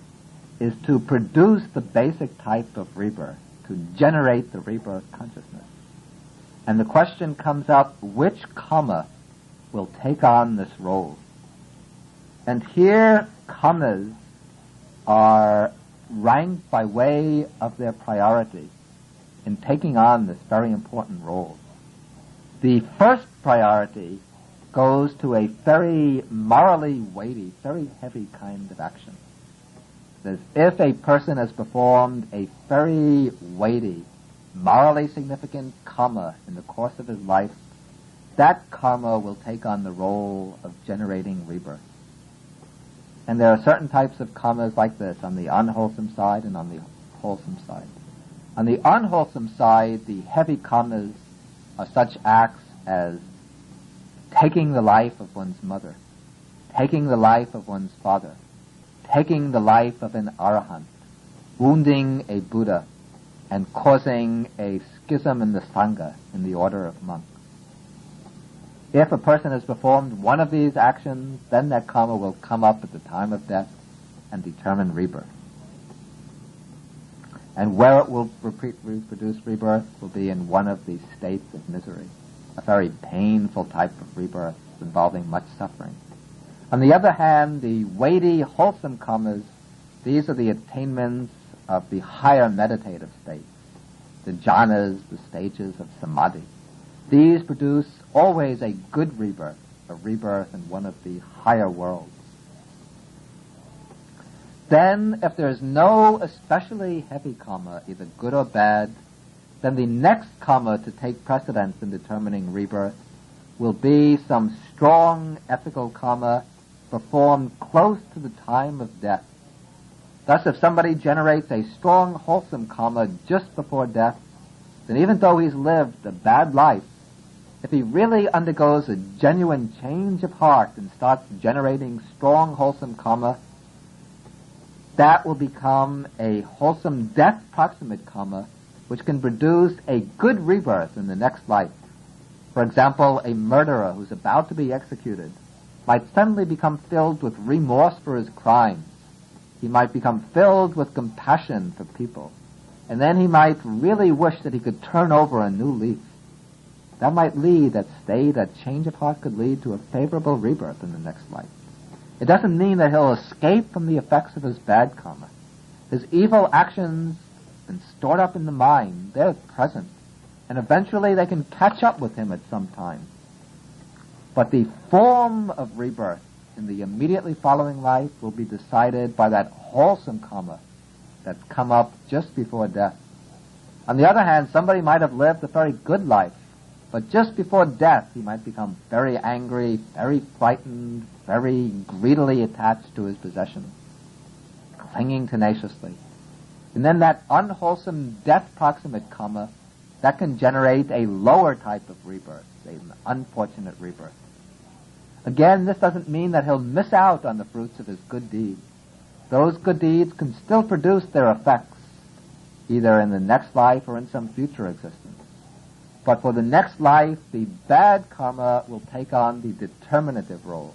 is to produce the basic type of rebirth, to generate the rebirth consciousness. And the question comes up, which karma will take on this role? And here, karmas are ranked by way of their priority in taking on this very important role. The first priority goes to a very morally weighty, very heavy kind of action. That if a person has performed a very weighty, morally significant karma in the course of his life, that karma will take on the role of generating rebirth. And there are certain types of karmas like this on the unwholesome side and on the wholesome side. On the unwholesome side, the heavy karmas are such acts as taking the life of one's mother, taking the life of one's father, taking the life of an arahant, wounding a Buddha, and causing a schism in the Sangha, in the order of monks. If a person has performed one of these actions, then that karma will come up at the time of death and determine rebirth. And where it will reproduce rebirth will be in one of these states of misery, a very painful type of rebirth involving much suffering. On the other hand, the weighty, wholesome karmas, these are the attainments of the higher meditative states, the jhanas, the stages of samadhi. These produce always a good rebirth, a rebirth in one of the higher worlds. Then, if there is no especially heavy karma, either good or bad, then the next karma to take precedence in determining rebirth will be some strong ethical karma performed close to the time of death. Thus, if somebody generates a strong, wholesome karma just before death, then even though he's lived a bad life, if he really undergoes a genuine change of heart and starts generating strong, wholesome karma, that will become a wholesome death proximate karma, which can produce a good rebirth in the next life. For example, a murderer who's about to be executed might suddenly become filled with remorse for his crimes. He might become filled with compassion for people. And then he might really wish that he could turn over a new leaf. That might lead, that change of heart could lead to a favorable rebirth in the next life. It doesn't mean that he'll escape from the effects of his bad karma. His evil actions have been stored up in the mind. They're present. And eventually they can catch up with him at some time. But the form of rebirth in the immediately following life will be decided by that wholesome karma that's come up just before death. On the other hand, somebody might have lived a very good life, but just before death he might become very angry, very frightened, very greedily attached to his possessions, clinging tenaciously. And then that unwholesome death proximate karma, that can generate a lower type of rebirth, an unfortunate rebirth. Again, this doesn't mean that he'll miss out on the fruits of his good deeds. Those good deeds can still produce their effects, either in the next life or in some future existence. But for the next life, the bad karma will take on the determinative role.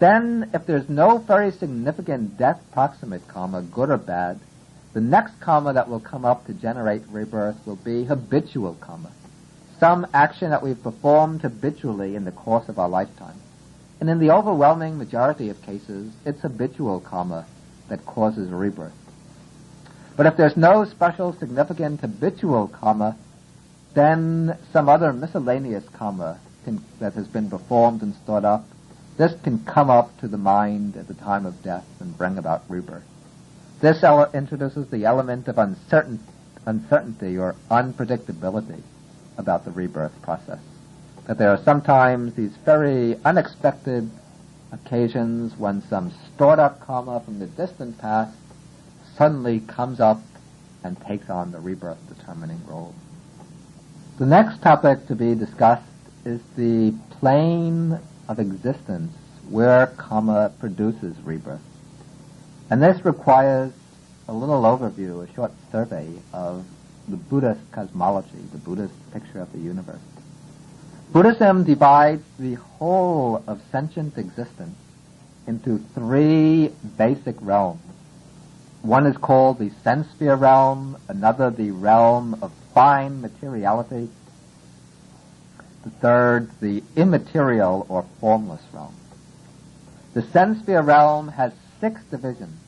Then, if there's no very significant death proximate karma, good or bad, the next karma that will come up to generate rebirth will be habitual karma. Some action that we've performed habitually in the course of our lifetime. And in the overwhelming majority of cases, it's habitual karma that causes rebirth. But if there's no special significant habitual karma, then some other miscellaneous karma that has been performed and stored up, this can come up to the mind at the time of death and bring about rebirth. This introduces the element of uncertainty or unpredictability about the rebirth process. That there are sometimes these very unexpected occasions when some stored up karma from the distant past suddenly comes up and takes on the rebirth determining role. The next topic to be discussed is the plane of existence where karma produces rebirth. And this requires a little overview, a short survey of the Buddhist cosmology, the Buddhist picture of the universe. Buddhism divides the whole of sentient existence into three basic realms. One is called the sense sphere realm, another the realm of fine materiality, the third the immaterial or formless realm. The sense sphere realm has 6 divisions.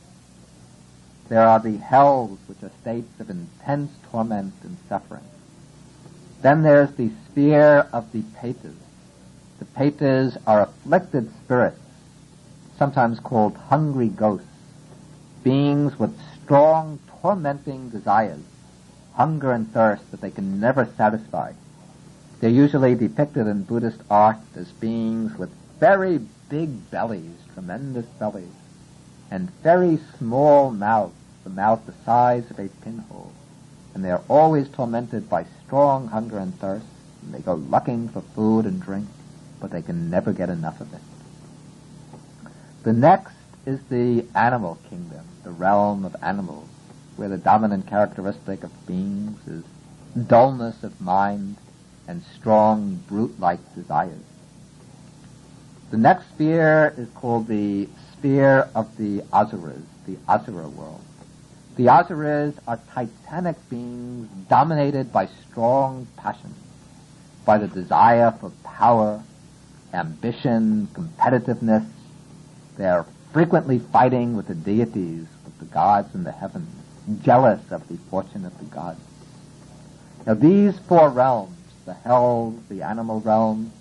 There are the hells, which are states of intense torment and suffering. Then there's the sphere of the petas. The petas are afflicted spirits, sometimes called hungry ghosts, beings with strong, tormenting desires, hunger and thirst that they can never satisfy. They're usually depicted in Buddhist art as beings with very big bellies, tremendous bellies, and very small mouths, the mouth the size of a pinhole. And they're always tormented by strong hunger and thirst, and they go looking for food and drink, but they can never get enough of it. The next is the animal kingdom, the realm of animals, where the dominant characteristic of beings is dullness of mind and strong brute-like desires. The next sphere is called the sphere of the asuras, the asura world. The asuras are titanic beings dominated by strong passions, by the desire for power, ambition, competitiveness. They are frequently fighting with the deities, with the gods in the heavens, jealous of the fortune of the gods. Now these 4 realms, the hells, the animal realm,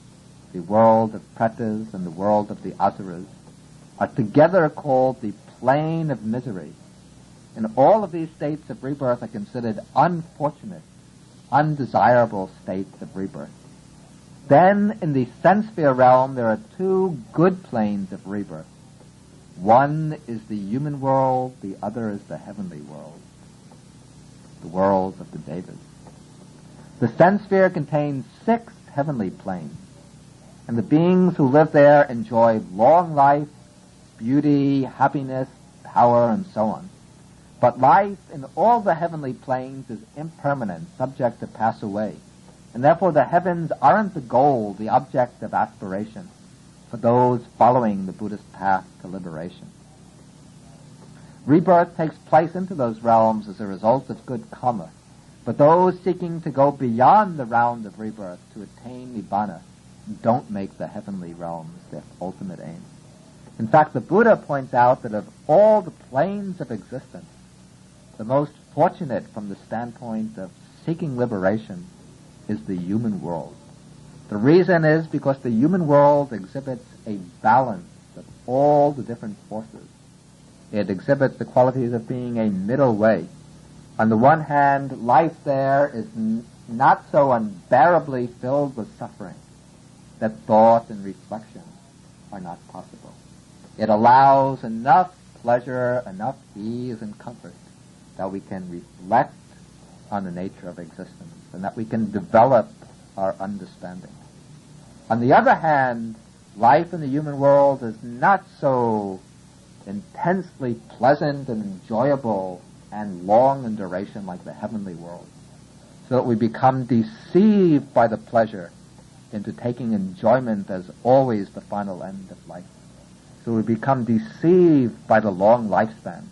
the world of pretas, and the world of the asuras, are together called the plane of misery. And all of these states of rebirth are considered unfortunate, undesirable states of rebirth. Then, in the sense sphere realm, there are 2 good planes of rebirth. One is the human world, the other is the heavenly world, the world of the devas. The sense sphere contains 6 heavenly planes, and the beings who live there enjoy long life, beauty, happiness, power, and so on. But life in all the heavenly planes is impermanent, subject to pass away. And therefore the heavens aren't the goal, the object of aspiration for those following the Buddhist path to liberation. Rebirth takes place into those realms as a result of good karma. But those seeking to go beyond the round of rebirth to attain nibbana don't make the heavenly realms their ultimate aim. In fact, the Buddha points out that of all the planes of existence, the most fortunate from the standpoint of seeking liberation is the human world. The reason is because the human world exhibits a balance of all the different forces. It exhibits the qualities of being a middle way. On the one hand, life there is not so unbearably filled with suffering that thought and reflection are not possible. It allows enough pleasure, enough ease and comfort that we can reflect on the nature of existence and that we can develop our understanding. On the other hand, life in the human world is not so intensely pleasant and enjoyable and long in duration like the heavenly world, so that we become deceived by the pleasure into taking enjoyment as always the final end of life. So we become deceived by the long lifespan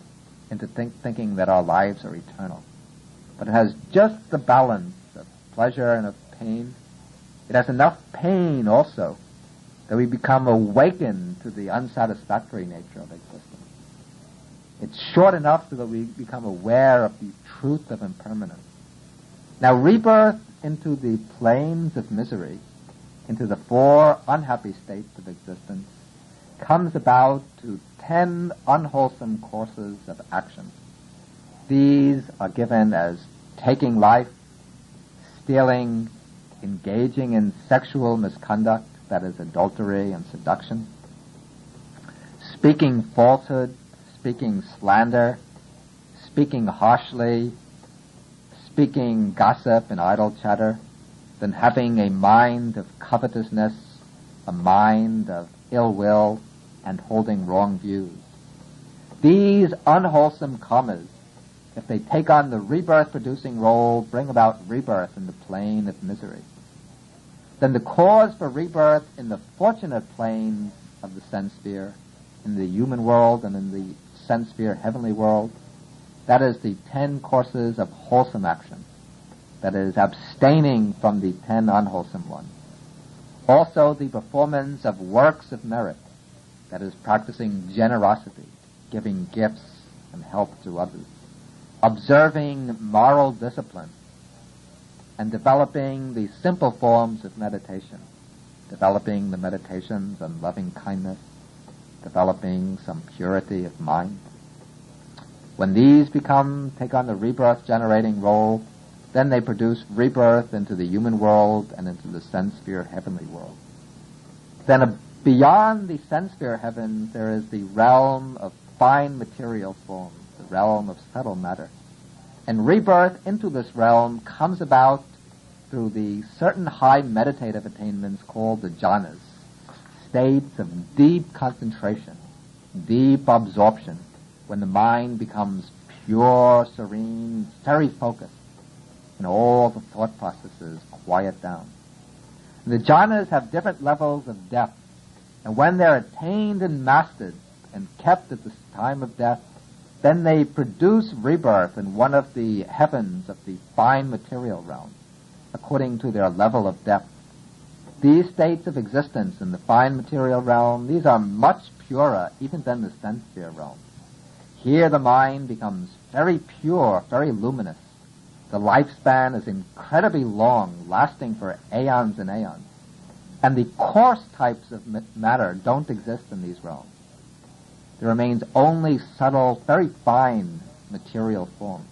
into thinking that our lives are eternal. But it has just the balance of pleasure and of pain. It has enough pain also that we become awakened to the unsatisfactory nature of existence. It's short enough so that we become aware of the truth of impermanence. Now, rebirth into the planes of misery, into the 4 unhappy states of existence, comes about through 10 unwholesome courses of action. These are given as taking life, stealing, engaging in sexual misconduct, that is adultery and seduction, speaking falsehood, speaking slander, speaking harshly, speaking gossip and idle chatter, then having a mind of covetousness, a mind of ill will, and holding wrong views. These unwholesome karmas, if they take on the rebirth-producing role, bring about rebirth in the plane of misery. Then the cause for rebirth in the fortunate planes of the sense sphere, in the human world and in the sense sphere heavenly world, that is the 10 courses of wholesome action, that is abstaining from the 10 unwholesome ones. Also the performance of works of merit, that is practicing generosity, giving gifts and help to others, observing moral discipline, and developing the simple forms of meditation, developing the meditations on loving kindness, developing some purity of mind. When these take on the rebirth-generating role, then they produce rebirth into the human world and into the sense sphere heavenly world. Then beyond the sense sphere heavens, there is the realm of fine material forms, the realm of subtle matter. And rebirth into this realm comes about through the certain high meditative attainments called the jhanas, states of deep concentration, deep absorption, when the mind becomes pure, serene, very focused, and all the thought processes quiet down. And the jhanas have different levels of depth, and when they're attained and mastered and kept at the time of death, then they produce rebirth in one of the heavens of the fine material realm, according to their level of depth. These states of existence in the fine material realm, these are much purer even than the sense sphere realm. Here the mind becomes very pure, very luminous. The lifespan is incredibly long, lasting for aeons and aeons. And the coarse types of matter don't exist in these realms. There remains only subtle, very fine material form.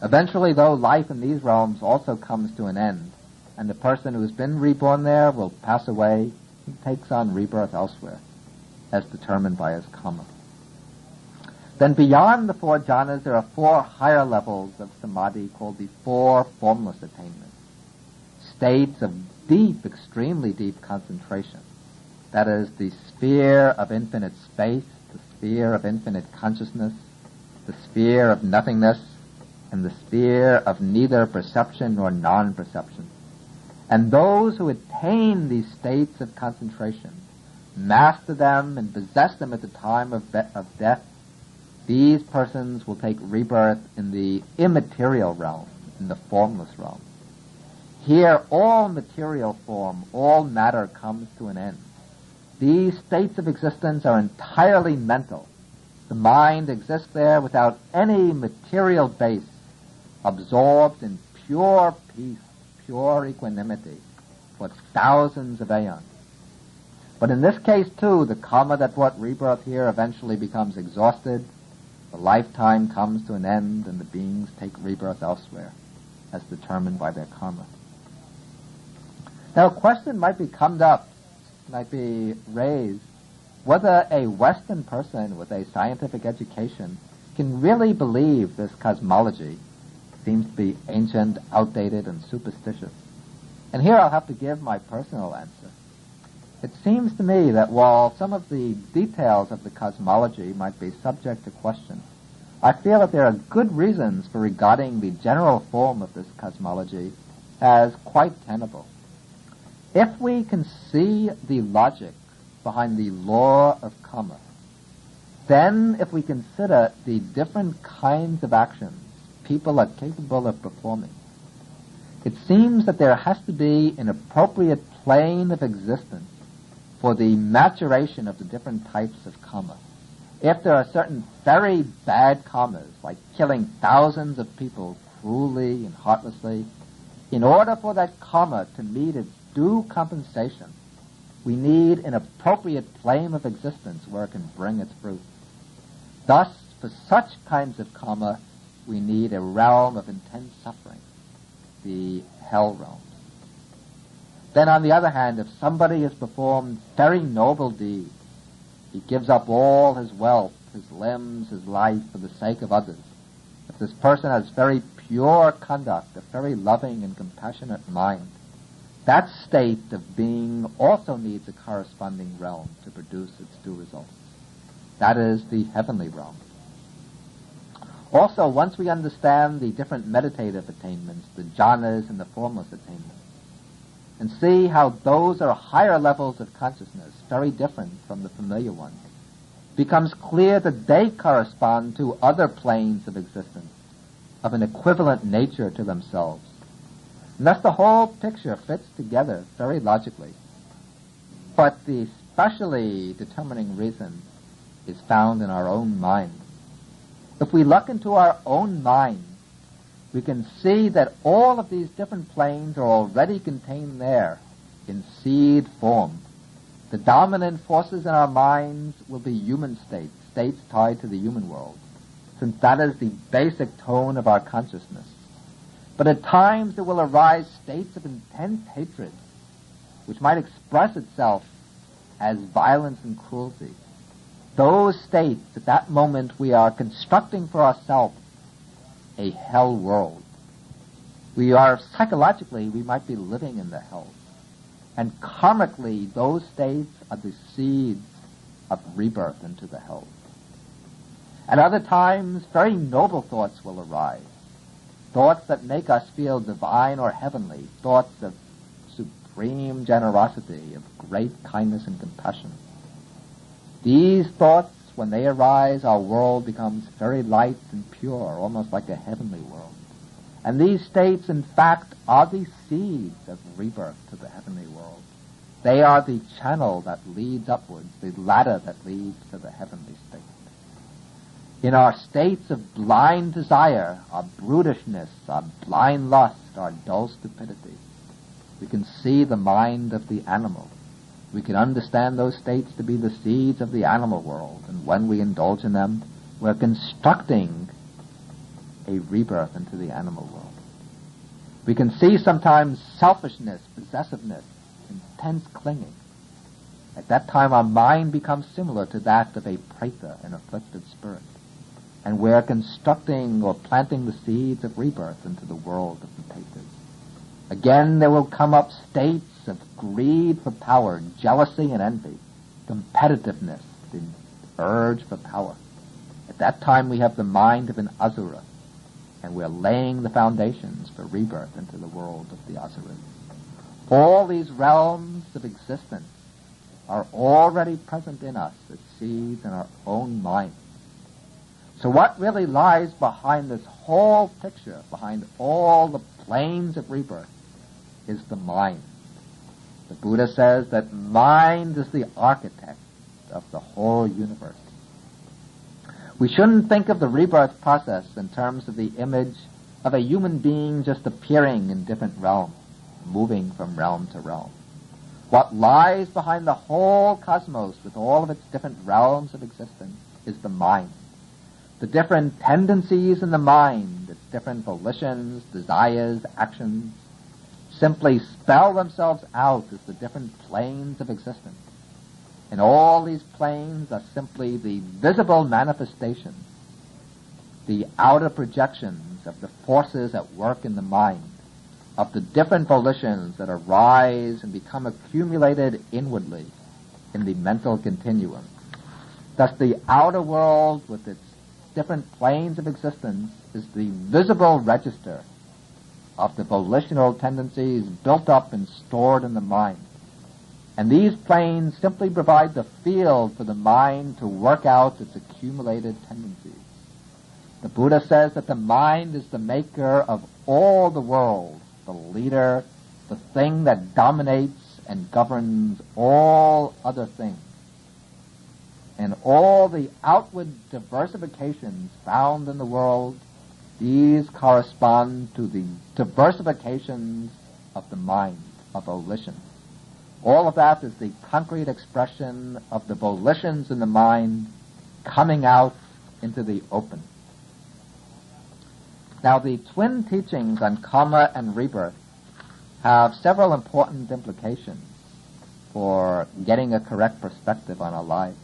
Eventually, though, life in these realms also comes to an end, and the person who's been reborn there will pass away. He takes on rebirth elsewhere, as determined by his karma. Then beyond the 4 jhanas, there are 4 higher levels of samadhi called the 4 formless attainments, states of deep, extremely deep concentration. That is the sphere of infinite space, the sphere of infinite consciousness, the sphere of nothingness, and the sphere of neither perception nor non-perception. And those who attain these states of concentration, master them and possess them at the time of death, these persons will take rebirth in the immaterial realm, in the formless realm. Here all material form, all matter comes to an end. These states of existence are entirely mental. The mind exists there without any material base, absorbed in pure peace, pure equanimity for thousands of aeons. But in this case, too, the karma that brought rebirth here eventually becomes exhausted. The lifetime comes to an end, and the beings take rebirth elsewhere, as determined by their karma. Now, a question might be raised, whether a Western person with a scientific education can really believe this cosmology. Seems to be ancient, outdated, and superstitious. And here I'll have to give my personal answer. It seems to me that while some of the details of the cosmology might be subject to question, I feel that there are good reasons for regarding the general form of this cosmology as quite tenable. If we can see the logic behind the law of karma, then if we consider the different kinds of actions people are capable of performing, it seems that there has to be an appropriate plane of existence for the maturation of the different types of karma. If there are certain very bad karmas, like killing thousands of people cruelly and heartlessly, in order for that karma to meet its due compensation, we need an appropriate plane of existence where it can bring its fruit. Thus, for such kinds of karma, we need a realm of intense suffering, the hell realm. Then, on the other hand, if somebody has performed very noble deeds, he gives up all his wealth, his limbs, his life for the sake of others. If this person has very pure conduct, a very loving and compassionate mind, that state of being also needs a corresponding realm to produce its due results. That is the heavenly realm. Also, once we understand the different meditative attainments, the jhanas and the formless attainments, and see how those are higher levels of consciousness, very different from the familiar ones, it becomes clear that they correspond to other planes of existence of an equivalent nature to themselves. And thus the whole picture fits together very logically. But the specially determining reason is found in our own mind. If we look into our own mind, we can see that all of these different planes are already contained there in seed form. The dominant forces in our minds will be human states, states tied to the human world, since that is the basic tone of our consciousness. But at times there will arise states of intense hatred, which might express itself as violence and cruelty. Those states, at that moment, we are constructing for ourselves a hell world. Psychologically, we might be living in the hell. And karmically, those states are the seeds of rebirth into the hell. At other times, very noble thoughts will arise. Thoughts that make us feel divine or heavenly. Thoughts of supreme generosity, of great kindness and compassion. These thoughts, when they arise, our world becomes very light and pure, almost like a heavenly world. And these states, in fact, are the seeds of rebirth to the heavenly world. They are the channel that leads upwards, the ladder that leads to the heavenly state. In our states of blind desire, our brutishness, our blind lust, our dull stupidity, we can see the mind of the animal. We can understand those states to be the seeds of the animal world, and when we indulge in them, we're constructing a rebirth into the animal world. We can see sometimes selfishness, possessiveness, intense clinging. At that time, our mind becomes similar to that of a preta, an afflicted spirit, and we're constructing or planting the seeds of rebirth into the world of the pretas. Again, there will come up states of greed for power, jealousy and envy, competitiveness, the urge for power. At that time, we have the mind of an asura, and we're laying the foundations for rebirth into the world of the asuras. All these realms of existence are already present in us as seeds in our own mind. So what really lies behind this whole picture, behind all the planes of rebirth, is the mind. The Buddha says that mind is the architect of the whole universe. We shouldn't think of the rebirth process in terms of the image of a human being just appearing in different realms, moving from realm to realm. What lies behind the whole cosmos with all of its different realms of existence is the mind. The different tendencies in the mind, its different volitions, desires, actions, simply spell themselves out as the different planes of existence. And all these planes are simply the visible manifestations, the outer projections of the forces at work in the mind, of the different volitions that arise and become accumulated inwardly in the mental continuum. Thus the outer world with its different planes of existence is the visible register of the volitional tendencies built up and stored in the mind. And these planes simply provide the field for the mind to work out its accumulated tendencies. The Buddha says that the mind is the maker of all the world, the leader, the thing that dominates and governs all other things. And all the outward diversifications found in the world, these correspond to the diversifications of the mind, of volition. All of that is the concrete expression of the volitions in the mind coming out into the open. Now, the twin teachings on karma and rebirth have several important implications for getting a correct perspective on our lives.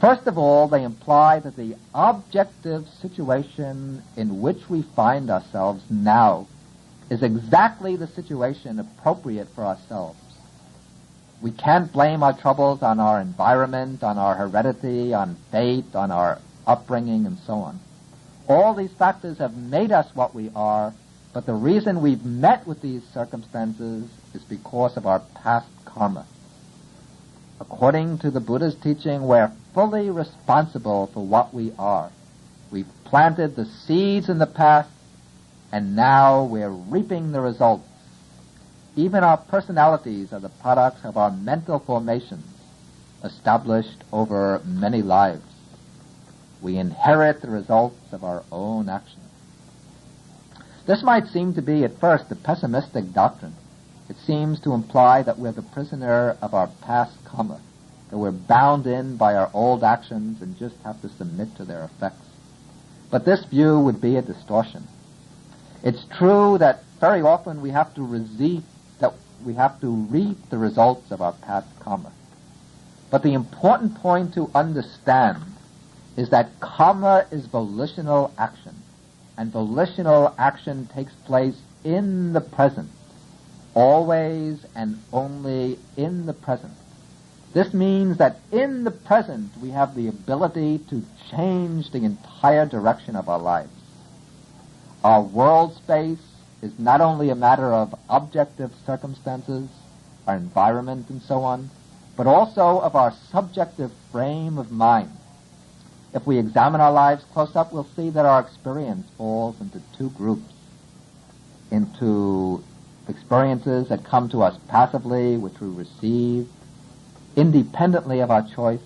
First of all, they imply that the objective situation in which we find ourselves now is exactly the situation appropriate for ourselves. We can't blame our troubles on our environment, on our heredity, on fate, on our upbringing, and so on. All these factors have made us what we are, but the reason we've met with these circumstances is because of our past karma. According to the Buddha's teaching, we're fully responsible for what we are. We've planted the seeds in the past, and now we're reaping the results. Even our personalities are the products of our mental formations, established over many lives. We inherit the results of our own actions. This might seem to be at first a pessimistic doctrine. It seems to imply that we're the prisoner of our past karma, that we're bound in by our old actions and just have to submit to their effects. But this view would be a distortion. It's true that very often we have to reap the results of our past karma. But the important point to understand is that karma is volitional action, and volitional action takes place in the present, always and only in the present. This means that in the present we have the ability to change the entire direction of our lives. Our world space is not only a matter of objective circumstances, our environment and so on, but also of our subjective frame of mind. If we examine our lives close up, we'll see that our experience falls into two groups. Into experiences that come to us passively, which we receive independently of our choice,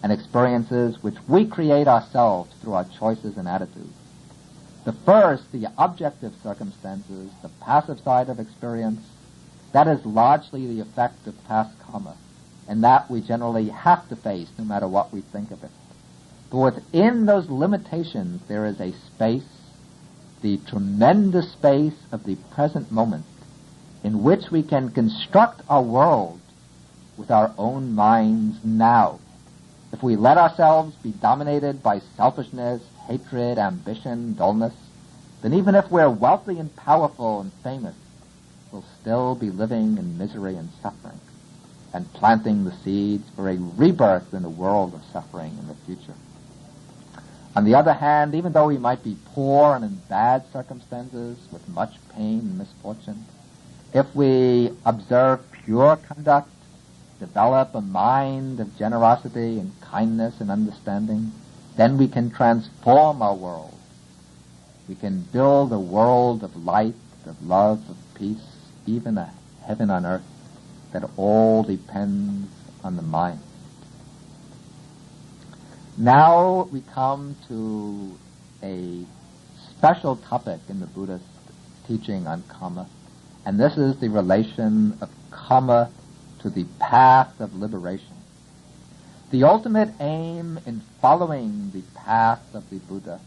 and experiences which we create ourselves through our choices and attitudes. The first, the objective circumstances, the passive side of experience, that is largely the effect of past karma, and that we generally have to face no matter what we think of it. But within those limitations, there is a space, the tremendous space of the present moment, in which we can construct our world with our own minds now. If we let ourselves be dominated by selfishness, hatred, ambition, dullness, then even if we're wealthy and powerful and famous, we'll still be living in misery and suffering and planting the seeds for a rebirth in a world of suffering in the future. On the other hand, even though we might be poor and in bad circumstances with much pain and misfortune, if we observe pure conduct, develop a mind of generosity and kindness and understanding, then we can transform our world. We can build a world of light, of love, of peace, even a heaven on earth. that all depends on the mind. Now we come to a special topic in the Buddhist teaching on karma, and this is the relation of karma to the path of liberation. The ultimate aim in following the path of the Buddha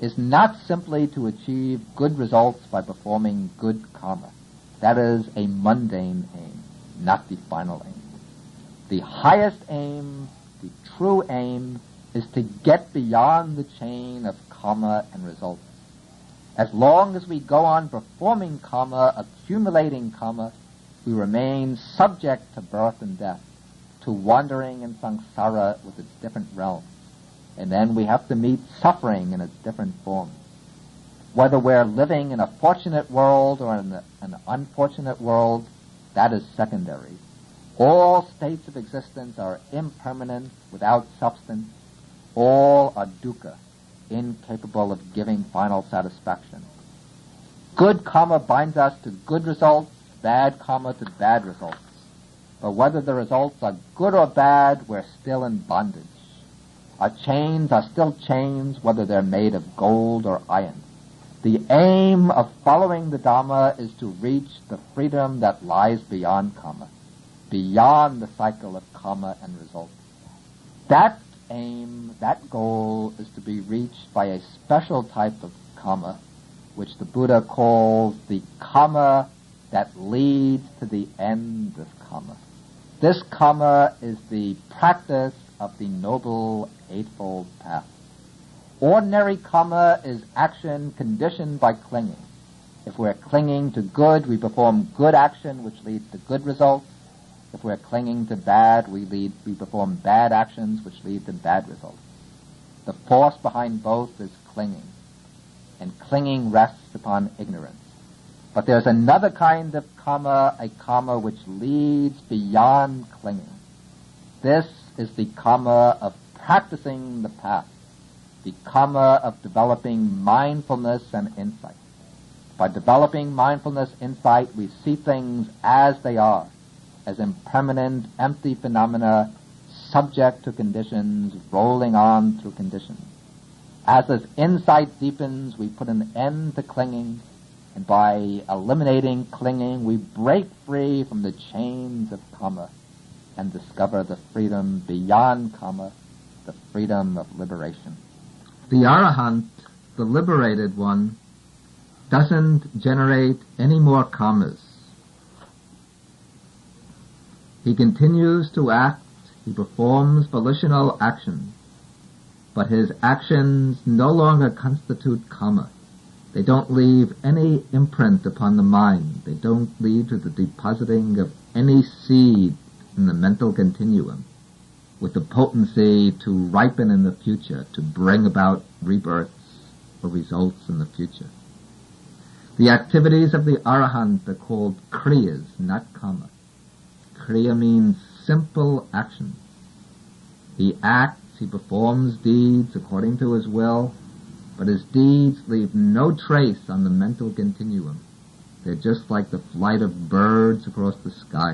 is not simply to achieve good results by performing good karma. That is a mundane aim, not the final aim. The highest aim, the true aim, is to get beyond the chain of karma and results. As long as we go on performing karma, accumulating karma, we remain subject to birth and death, to wandering in samsara with its different realms. And then we have to meet suffering in its different forms. Whether we're living in a fortunate world or in an unfortunate world, that is secondary. All states of existence are impermanent, without substance. All are dukkha, incapable of giving final satisfaction. Good karma binds us to good results, bad karma to bad results. But whether the results are good or bad, we're still in bondage. Our chains are still chains, whether they're made of gold or iron. The aim of following the Dhamma is to reach the freedom that lies beyond karma, beyond the cycle of karma and results. That aim, that goal, is to be reached by a special type of karma, which the Buddha calls the karma that leads to the end of karma. This karma is the practice of the Noble Eightfold Path. Ordinary karma is action conditioned by clinging. If we're clinging to good, we perform good action, which leads to good results. If we're clinging to bad, we perform bad actions, which lead to bad results. The force behind both is clinging, and clinging rests upon ignorance. But there's another kind of karma, a karma which leads beyond clinging. This is the karma of practicing the path, the karma of developing mindfulness and insight. By developing mindfulness, insight, we see things as they are, as impermanent, empty phenomena, subject to conditions, rolling on through conditions. As this insight deepens, we put an end to clinging, and by eliminating clinging, we break free from the chains of karma and discover the freedom beyond karma, the freedom of liberation. The Arahant, the liberated one, doesn't generate any more karmas. He continues to act, he performs volitional actions, but his actions no longer constitute karma. They don't leave any imprint upon the mind. They don't lead to the depositing of any seed in the mental continuum with the potency to ripen in the future, to bring about rebirths or results in the future. The activities of the Arahant are called kriyas, not karma. Kriya means simple action. He acts, he performs deeds according to his will, but his deeds leave no trace on the mental continuum. They're just like the flight of birds across the sky.